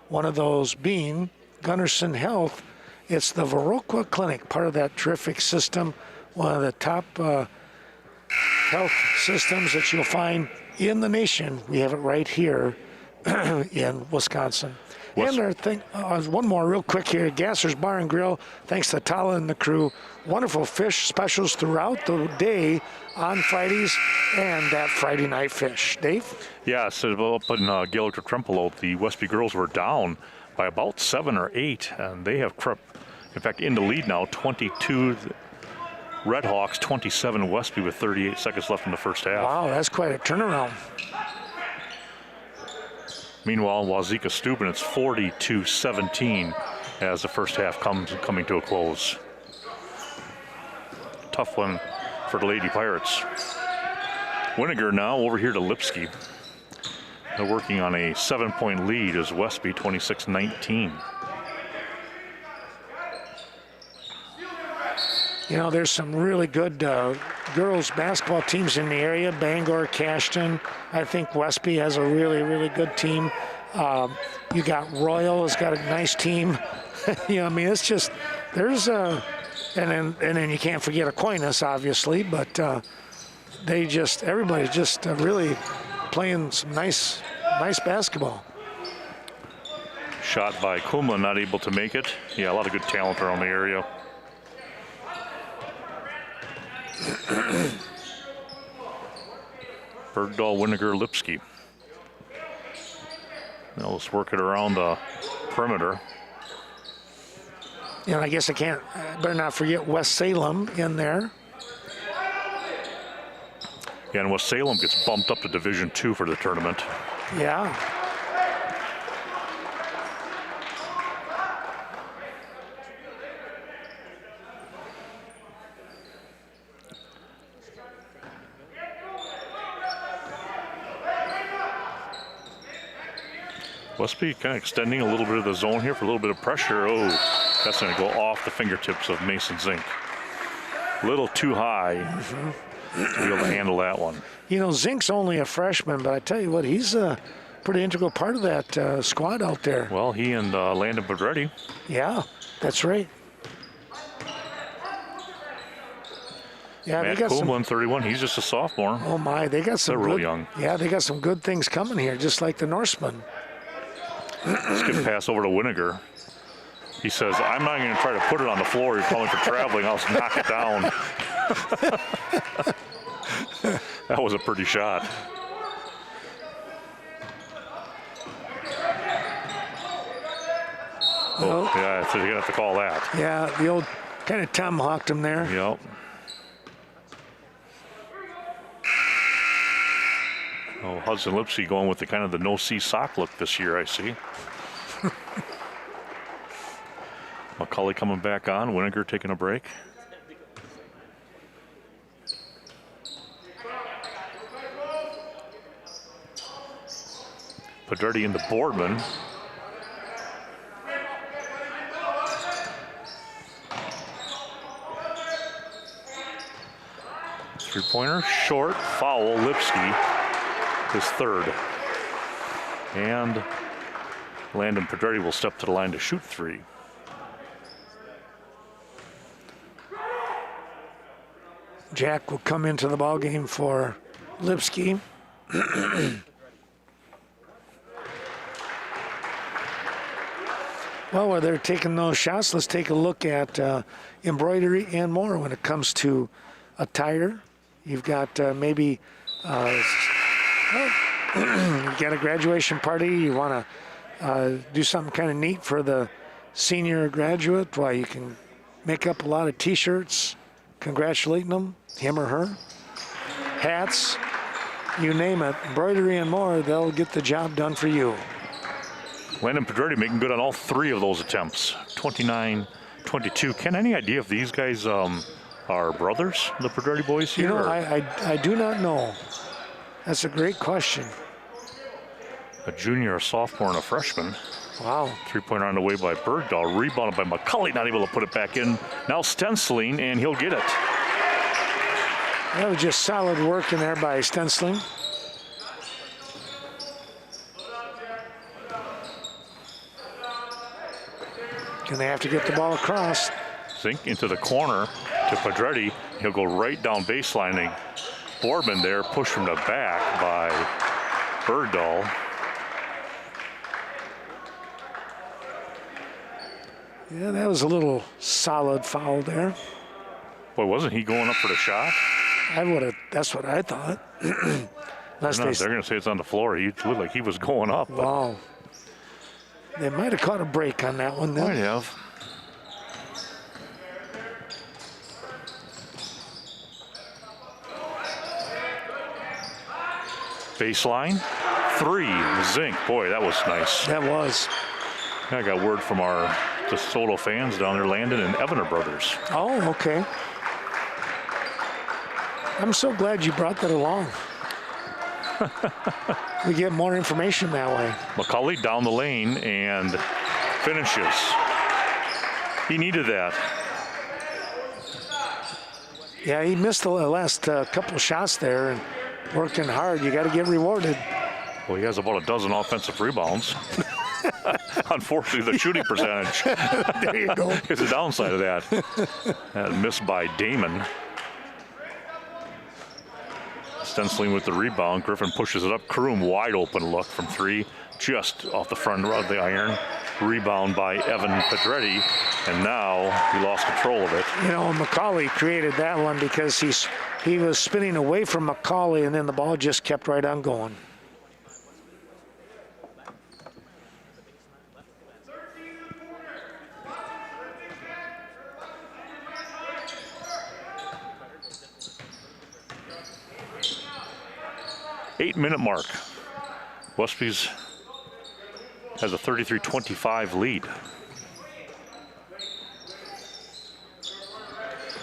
One of those being Gunderson Health. It's the Viroqua Clinic, part of that terrific system, one of the top health systems that you'll find in the nation. We have it right here in Wisconsin. And our thing, one more real quick here, Gasser's Bar and Grill, thanks to Tala and the crew. Wonderful fish specials throughout the day on Fridays and that Friday night fish. Dave? Yeah, so up in Gaylord to Trempealeau, the Westby girls were down by about 7 or 8, and they have crept, in fact, in the lead now, 22 Redhawks, 27 Westby with 38 seconds left in the first half. Wow, that's quite a turnaround. Meanwhile, Wazeeka Steuben, it's 40-17 as the first half coming to a close. Tough one for the Lady Pirates. Winnegar now over here to Lipsky. They're working on a 7-point lead as Westby 26-19. You know, there's some really good girls basketball teams in the area. Bangor, Cashton. I think Westby has a really, really good team. You got Royal has got a nice team. You know, I mean, it's just, there's a, and then you can't forget Aquinas, obviously, but everybody's just really playing some nice basketball. Shot by Kumla, not able to make it. Yeah, a lot of good talent around the area. Bergdahl, Winnegar, Lipsky. Now let's work it around the perimeter. And I guess I better not forget West Salem in there. Yeah, and West Salem gets bumped up to Division II for the tournament. Yeah. Westby kind of extending a little bit of the zone here for a little bit of pressure. Oh, that's going to go off the fingertips of Mason Zink. A little too high to be able to handle that one. You know, Zink's only a freshman, but I tell you what, he's a pretty integral part of that squad out there. Well, he and Landon Pedretti. Yeah, that's right. Yeah, Matt they got Kumlin, 31. He's just a sophomore. Oh my, they got some. They're real young. Yeah, they got some good things coming here, just like the Norsemen. Let's get a pass over to Winnegar. He says, I'm not going to try to put it on the floor. You're calling for traveling. I'll just knock it down. That was a pretty shot. Oh, yeah, so you're going to have to call that. Yeah, the old kind of tomahawked him there. Yep. Oh, Hudson Lipsky going with the kind of the no-see sock look this year, I see. McCulley coming back on. Winnegar taking a break. Pedretti into Boardman. Three-pointer, short, foul, Lipsky. His third. And Landon Pedretti will step to the line to shoot three. Jack will come into the ball game for Lipsky. Well, while they're taking those shots, let's take a look at embroidery and more when it comes to attire. You've got maybe you got a graduation party. You want to do something kind of neat for the senior graduate. Why, you can make up a lot of T-shirts congratulating them, him or her. Hats, you name it. Embroidery and more, they'll get the job done for you. Landon Pedretti making good on all three of those attempts. 29-22. Ken, any idea if these guys are brothers, the Pedretti boys here? You know, I do not know. That's a great question. A junior, a sophomore, and a freshman. Wow. Three-pointer on the way by Bergdahl. Rebounded by McCulley, not able to put it back in. Now Stensling, and he'll get it. That was just solid work in there by Stensling. Gonna have to get the ball across. Zink into the corner to Pedretti. He'll go right down baseline. And Boardman there pushed from the back by Bergdahl. Yeah, that was a little solid foul there. Boy, wasn't he going up for the shot? I would have. That's what I thought. Unless They're going to say it's on the floor. He looked like he was going up. But wow. They might have caught a break on that one then. might have. Baseline, 3, Zink. Boy, that was nice. That was. I got word from our DeSoto fans down there, Landon and Evaner brothers. Oh, okay. I'm so glad you brought that along. We get more information that way. McCulley down the lane and finishes. He needed that. Yeah, he missed the last couple of shots there and working hard. You got to get rewarded. Well, he has about a dozen offensive rebounds. Unfortunately, the shooting percentage There you go. is the downside of that. That miss by Damon. Stensling with the rebound. Griffin pushes it up. Kroom wide open look from 3, just off the front of the iron. Rebound by Evan Pedretti, and now he lost control of it. You know, McCauley created that one because he was spinning away from McCauley, and then the ball just kept right on going. Eight-minute mark. Westby's has a 33-25 lead.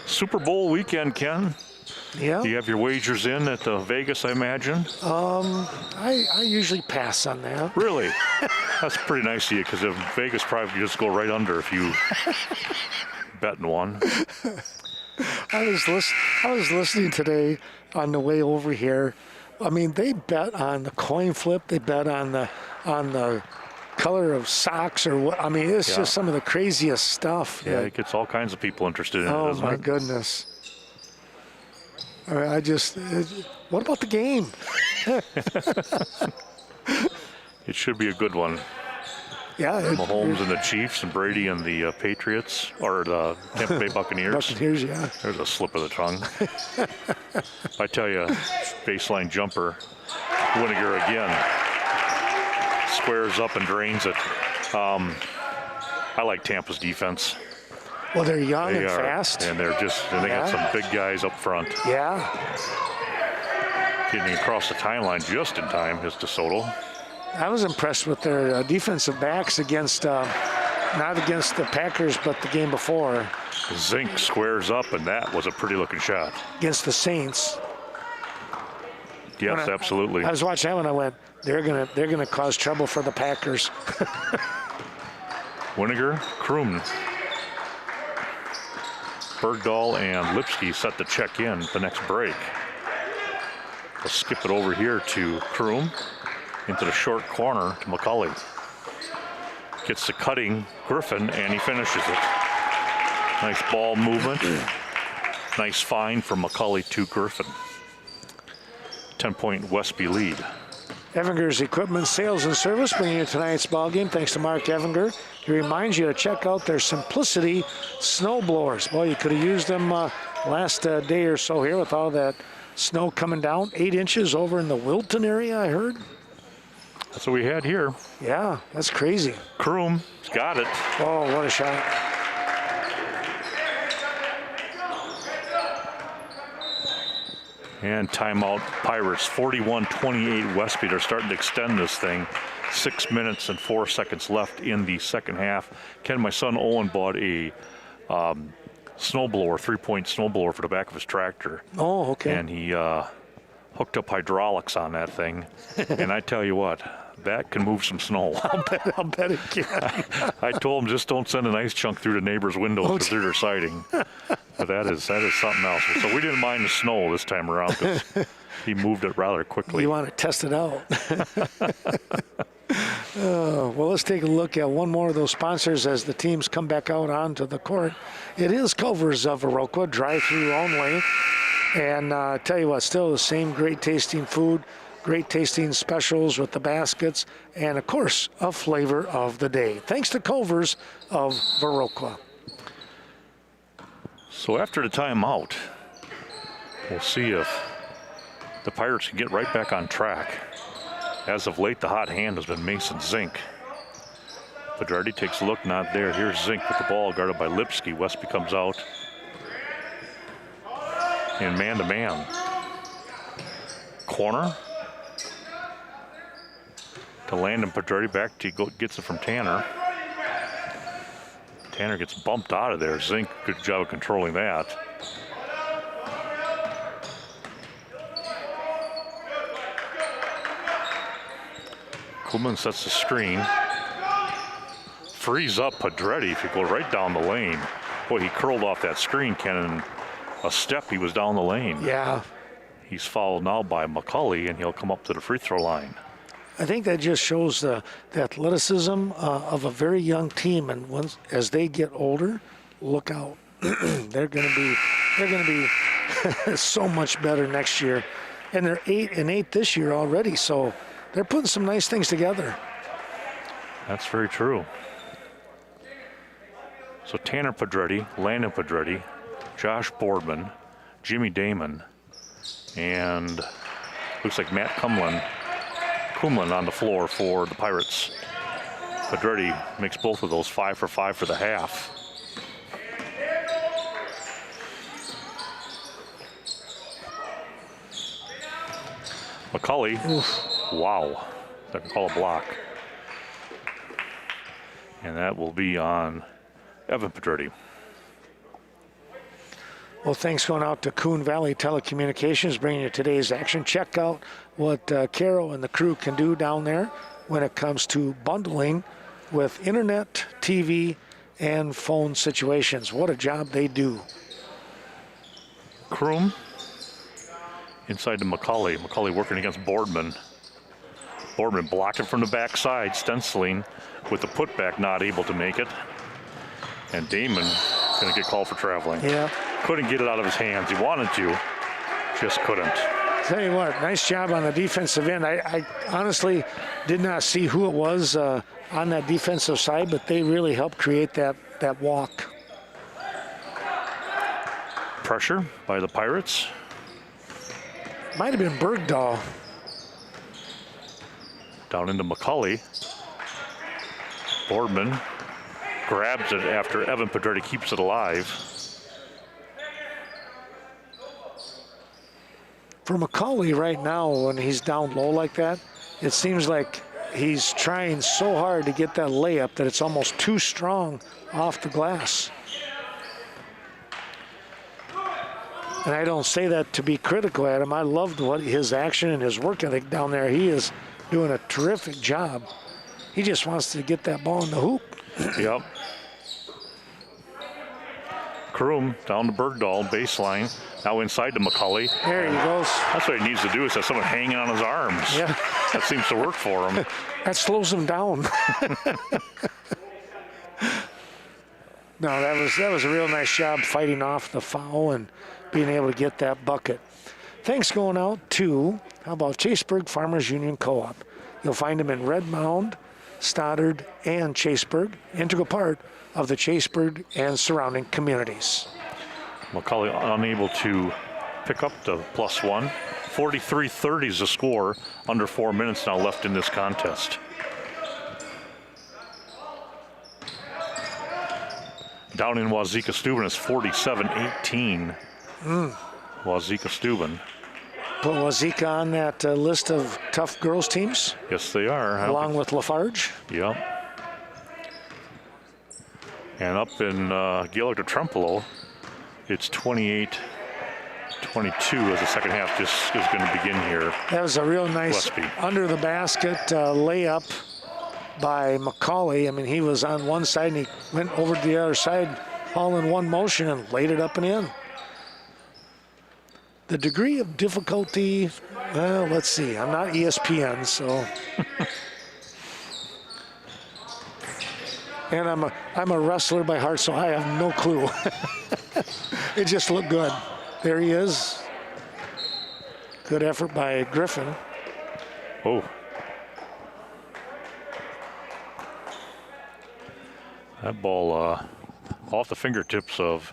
Super Bowl weekend, Ken. Yeah. Do you have your wagers in at Vegas, I imagine? I usually pass on that. Really? That's pretty nice of you, because Vegas probably just go right under if you bet in one. I was listening today on the way over here. I mean, they bet on the coin flip. They bet on the color of socks or what. I mean, it's just some of the craziest stuff. Yeah, it gets all kinds of people interested in it, Oh doesn't my it? goodness. I mean, what about the game? It should be a good one. Yeah. Mahomes and the Chiefs and Brady and the Patriots, or the Tampa Bay Buccaneers. Buccaneers, yeah. There's a slip of the tongue. I tell you, baseline jumper, Winiger again. Squares up and drains it. I like Tampa's defense. Well, they're young They and are, fast. and they got some big guys up front. Yeah. Getting across the timeline just in time is DeSoto. I was impressed with their defensive backs against, not against the Packers, but the game before. Zink squares up, and that was a pretty looking shot. Against the Saints. Yes, absolutely. I was watching that one. I went, they're gonna cause trouble for the Packers. Winiger, Kroom. Bergdahl and Lipsky set to check in the next break. We'll skip it over here to Kroom. Into the short corner to McCulley. Gets to cutting Griffin, and he finishes it. Nice ball movement. Nice find from McCulley to Griffin. 10-point Westby lead. Evinger's Equipment Sales and Service bringing you tonight's ball game. Thanks to Mark Evinger. He reminds you to check out their Simplicity snow blowers. Well, you could have used them last day or so here with all that snow coming down. 8 inches over in the Wilton area, I heard. That's what we had here. Yeah, that's crazy. Kroom's got it. Oh, what a shot. And timeout Pirates, 41-28 Westby. They're starting to extend this thing. 6 minutes and 4 seconds left in the second half. Ken, my son Owen bought a snowblower, 3-point snowblower for the back of his tractor. Oh, okay. And he hooked up hydraulics on that thing. And I tell you what, that can move some snow. I'll bet it can. I told him just don't send an ice chunk through the neighbor's windows through their siding. But that is something else. So we didn't mind the snow this time around because he moved it rather quickly. You want to test it out. Well, let's take a look at one more of those sponsors as the teams come back out onto the court. It is Culver's of Viroqua, drive-through only. And tell you what, still the same great tasting food, great tasting specials with the baskets, and of course, a flavor of the day. Thanks to Culver's of Viroqua. So after the timeout, we'll see if the Pirates can get right back on track. As of late, the hot hand has been Mason Zink. Pedretti takes a look, not there. Here's Zink with the ball, guarded by Lipsky. Westby comes out. And man-to-man. Corner. To Landon Pedretti, back to gets it from Tanner. Tanner gets bumped out of there. Zink, good job of controlling that. Kuhlman sets the screen. Frees up Pedretti if you go right down the lane. Boy, he curled off that screen, Ken, and a step, he was down the lane. Yeah. He's fouled now by McCulley, and he'll come up to the free throw line. I think that just shows the athleticism of a very young team, and as they get older, look out. they're going to be so much better next year, and they're 8-8 this year already. So they're putting some nice things together. That's very true. So Tanner Pedretti, Landon Pedretti, Josh Boardman, Jimmy Damon, and looks like Matt Kumlin on the floor for the Pirates. Pedretti makes both of those 5 for 5 for the half. McCulley, wow, I can call a block. And that will be on Evan Pedretti. Well, thanks going out to Coon Valley Telecommunications, bringing you today's action. Check out what Carol and the crew can do down there when it comes to bundling with internet, TV, and phone situations. What a job they do. Kroom inside to McCulley. McCulley working against Boardman. Boardman blocking from the backside, stenciling with the putback, not able to make it. And Damon going to get called for traveling. Yeah. Couldn't get it out of his hands. He wanted to, just couldn't. Tell you what, nice job on the defensive end. I honestly did not see who it was on that defensive side, but they really helped create that walk. Pressure by the Pirates. Might have been Bergdahl. Down into McCulley. Boardman grabs it after Evan Pedretti keeps it alive. For McCulley right now, when he's down low like that, it seems like he's trying so hard to get that layup that it's almost too strong off the glass. And I don't say that to be critical at him. I loved his action and his work ethic down there. He is doing a terrific job. He just wants to get that ball in the hoop. Yep. Kroom down to Bergdahl, baseline. Now inside to McCulley. There he goes. That's what he needs to do, is have someone hanging on his arms. Yeah. That seems to work for him. That slows him down. No, that was a real nice job fighting off the foul and being able to get that bucket. Thanks going out to, how about Chaseburg Farmers Union Co-op. You'll find them in Red Mound, Stoddard, and Chaseburg, integral part of the Chaseburg and surrounding communities. McCulley unable to pick up the +1. 43-30 is the score. Under 4 minutes now left in this contest. Down in Wazeeka Steuben is 47-18. Wazeeka Steuben. Put Wazeeka on that list of tough girls teams. Yes, they are. Along with Lafarge. Yep. And up in Gaylord to Trempealeau, it's 28-22 as the second half just is going to begin here. That was a real nice Westby. under the basket layup by McCulley. I mean, he was on one side and he went over to the other side all in one motion and laid it up and in. The degree of difficulty, well, let's see. I'm not ESPN, so. And I'm a wrestler by heart, so I have no clue. It just looked good. There he is. Good effort by Griffin. Oh. That ball off the fingertips of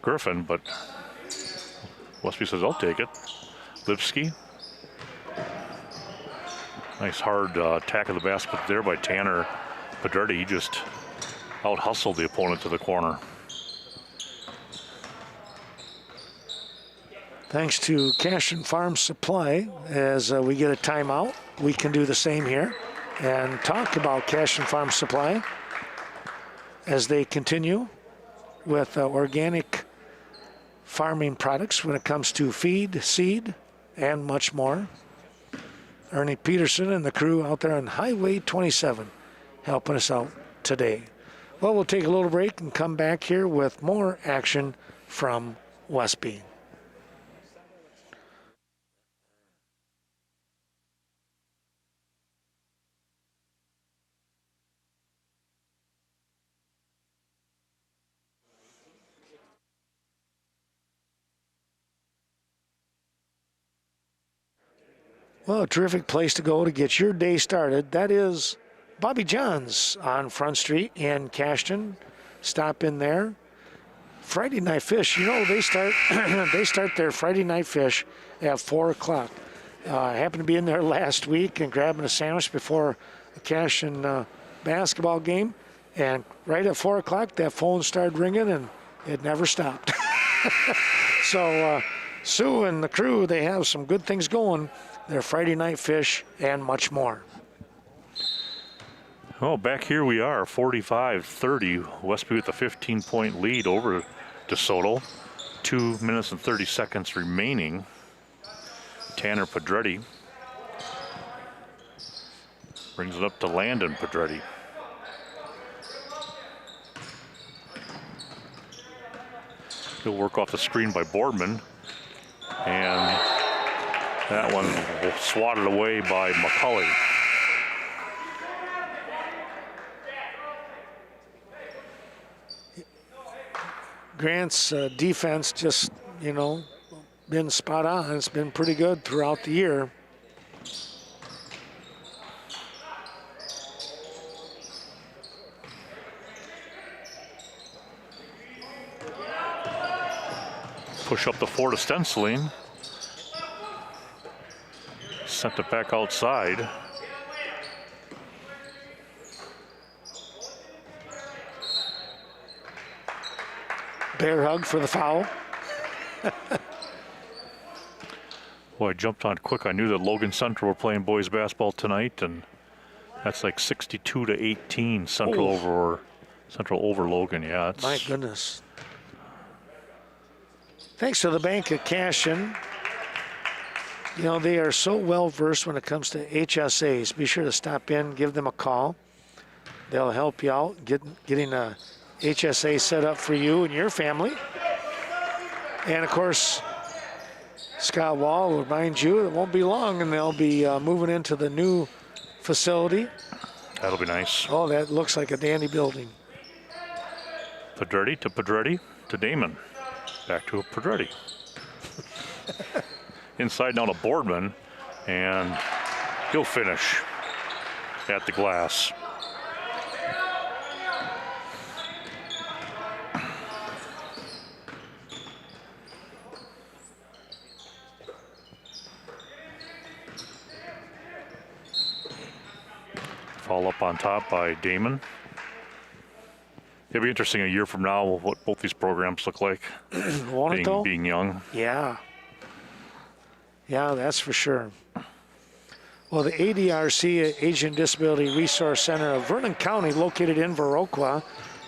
Griffin, but Westby says, I'll take it. Lipsky. Nice hard attack of the basket there by Tanner Pedretti. He just out-hustled the opponent to the corner. Thanks to Cash and Farm Supply, as we get a timeout, we can do the same here and talk about Cash and Farm Supply as they continue with organic farming products when it comes to feed, seed, and much more. Ernie Peterson and the crew out there on Highway 27 helping us out today. Well, we'll take a little break and come back here with more action from Westby. Well, a terrific place to go to get your day started. That is Bobby John's on Front Street in Cashton. Stop in there. Friday Night Fish, you know, they start they start their Friday Night Fish at 4 o'clock. I happened to be in there last week and grabbing a sandwich before a Cashton basketball game. And right at 4 o'clock, that phone started ringing and it never stopped. So Sue and the crew, they have some good things going. Their Friday Night Fish and much more. Oh, back here we are, 45-30. Westby with a 15-point lead over DeSoto. 2 minutes and 30 seconds remaining. Tanner Pedretti brings it up to Landon Pedretti. He'll work off the screen by Boardman. And that one swatted away by McCulley. Grant's defense just, you know, been spot on. It's been pretty good throughout the year. Push up the floor to Stenciling. Sent it back outside. Bear hug for the foul. Boy, I jumped on quick. I knew that Logan Central were playing boys basketball tonight, and that's like 62-18 Central over Logan. Yeah, it's my goodness. Thanks to the Bank of Cashin. You know, they are so well versed when it comes to HSAs. Be sure to stop in, give them a call. They'll help you out getting a HSA set up for you and your family. And of course, Scott Wall will remind you it won't be long and they'll be moving into the new facility. That'll be nice. Oh, that looks like a dandy building. Pedretti to Damon. Back to Pedretti. Inside now to Boardman, and he'll finish at the glass. Fall up on top by Damon. It'll be interesting a year from now what both these programs look like. Won't it though? Being young. Yeah. Yeah, that's for sure. Well, the ADRC, Asian Disability Resource Center of Vernon County, located in Viroqua.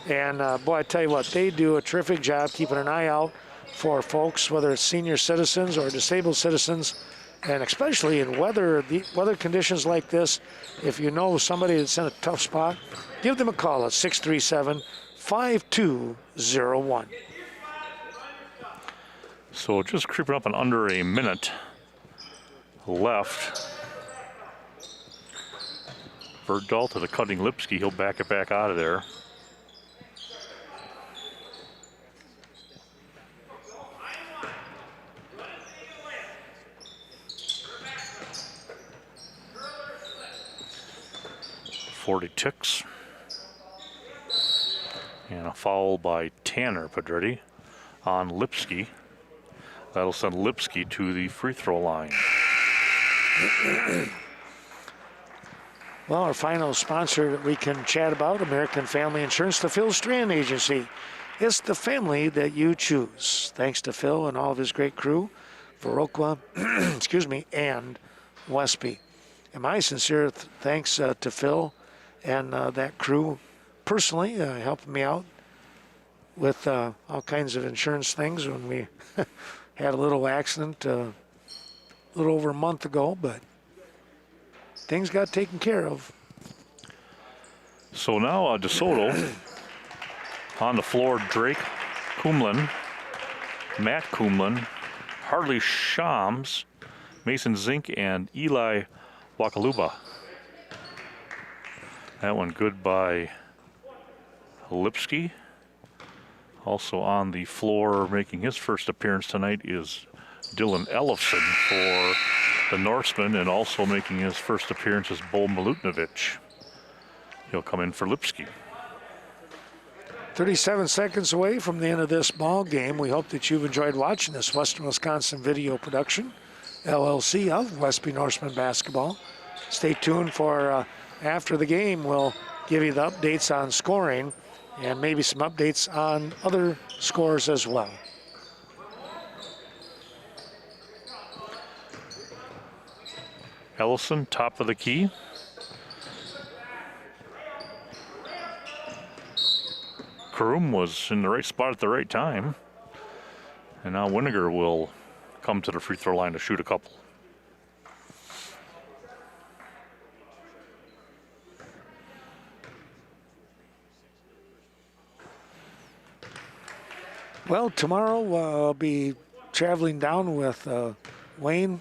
And boy, I tell you what, they do a terrific job keeping an eye out for folks, whether it's senior citizens or disabled citizens. And especially in weather conditions like this, if you know somebody that's in a tough spot, give them a call at 637-5201. So just creeping up on under a minute left. Bergdahl to the cutting Lipsky. He'll back it back out of there. .40 ticks. And a foul by Tanner Pedretti on Lipsky. That'll send Lipsky to the free throw line. Well, our final sponsor that we can chat about, American Family Insurance, the Phil Strand Agency. It's the family that you choose. Thanks to Phil and all of his great crew, Viroqua, excuse me, and Westby. And my sincere thanks to Phil and that crew personally, helping me out with all kinds of insurance things when we had a little accident a little over a month ago, but things got taken care of. So now DeSoto on the floor. Drake Kumlin, Matt Kumlin, Harley Shams, Mason Zink, and Eli Wakaluba. That one good by Lipsky. Also on the floor making his first appearance tonight is Dylan Ellefson for the Norseman, and also making his first appearance is Bo Milutinovic. He'll come in for Lipsky. 37 seconds away from the end of this ball game. We hope that you've enjoyed watching this Western Wisconsin video production, LLC, of Westby Norseman basketball. Stay tuned for after the game. We'll give you the updates on scoring and maybe some updates on other scores as well. Ellison, top of the key. Karum was in the right spot at the right time. And now Winiger will come to the free throw line to shoot a couple. Well, tomorrow I'll be traveling down with Wayne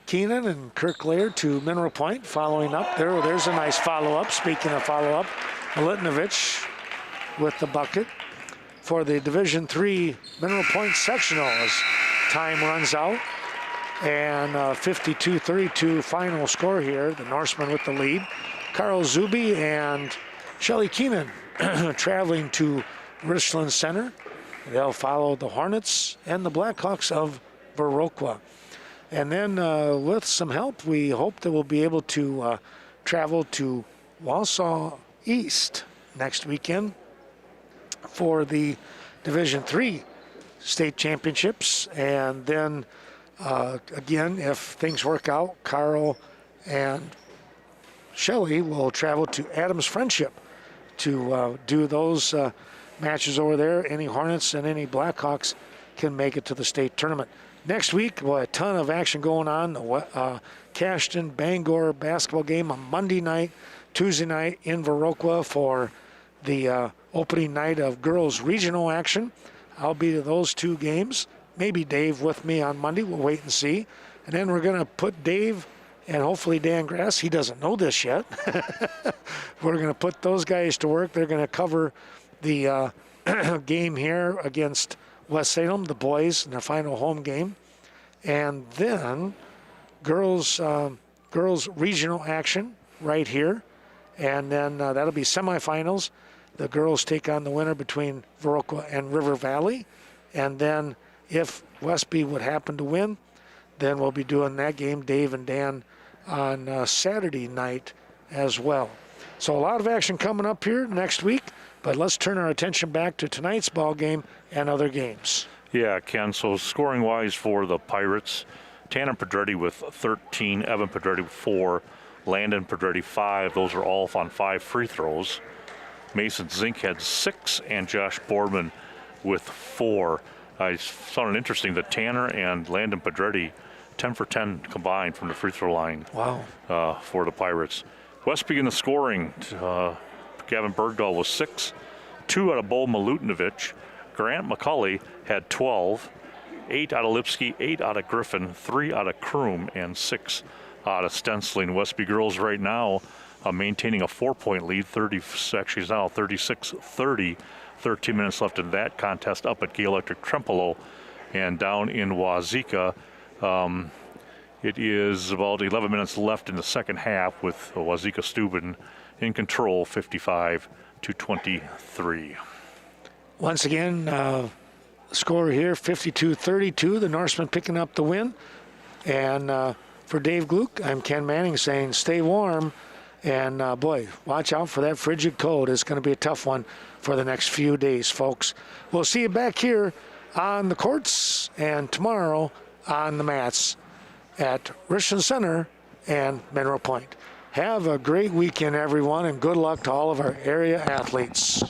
Keenan and Kirk Laird to Mineral Point, following up. There's a nice follow-up. Speaking of follow-up, Milutinovic with the bucket for the Division III Mineral Point sectional as time runs out. And 52-32 final score here. The Norsemen with the lead. Carl Zuby and Shelly Keenan traveling to Richland Center. They'll follow the Hornets and the Blackhawks of Viroqua. And then with some help, we hope that we'll be able to travel to Wausau East next weekend for the Division III state championships. And then again, if things work out, Carl and Shelley will travel to Adams Friendship to do those matches over there. Any Hornets and any Blackhawks can make it to the state tournament. Next week, a ton of action going on. The Cashton Bangor basketball game on Monday night, Tuesday night in Viroqua for the opening night of girls regional action. I'll be to those two games. Maybe Dave with me on Monday. We'll wait and see. And then we're going to put Dave and hopefully Dan Grass. He doesn't know this yet. We're going to put those guys to work. They're going to cover the game here against West Salem, the boys, in their final home game. And then girls regional action right here. And then that'll be semifinals. The girls take on the winner between Viroqua and River Valley. And then if Westby would happen to win, then we'll be doing that game, Dave and Dan, on Saturday night as well. So a lot of action coming up here next week. But let's turn our attention back to tonight's ball game and other games. Yeah, Ken, so scoring-wise for the Pirates, Tanner Pedretti with 13, Evan Pedretti with 4, Landon Pedretti 5. Those are all on 5 free throws. Mason Zink had 6, and Josh Boardman with 4. I found it interesting that Tanner and Landon Pedretti, 10 for 10 combined from the free throw line. Wow. For the Pirates. Westby in the scoring, Gavin Bergdahl was 6, 2 out of Bo Milutinovic. Grant McCulley had 12, 8 out of Lipsky, 8 out of Griffin, 3 out of Kroom, and 6 out of Stensling. Westby girls right now maintaining a 4-point lead. Actually, it's now 36-30. 13 minutes left in that contest up at Gay Electric Trempealeau. And down in Wazeeka, it is about 11 minutes left in the second half with Wazeeka Steuben in control, 55-23. Once again, score here, 52-32. The Norsemen picking up the win. And for Dave Gluck, I'm Ken Manning saying stay warm. And, boy, watch out for that frigid cold. It's going to be a tough one for the next few days, folks. We'll see you back here on the courts and tomorrow on the mats at Richland Center and Mineral Point. Have a great weekend, everyone, and good luck to all of our area athletes.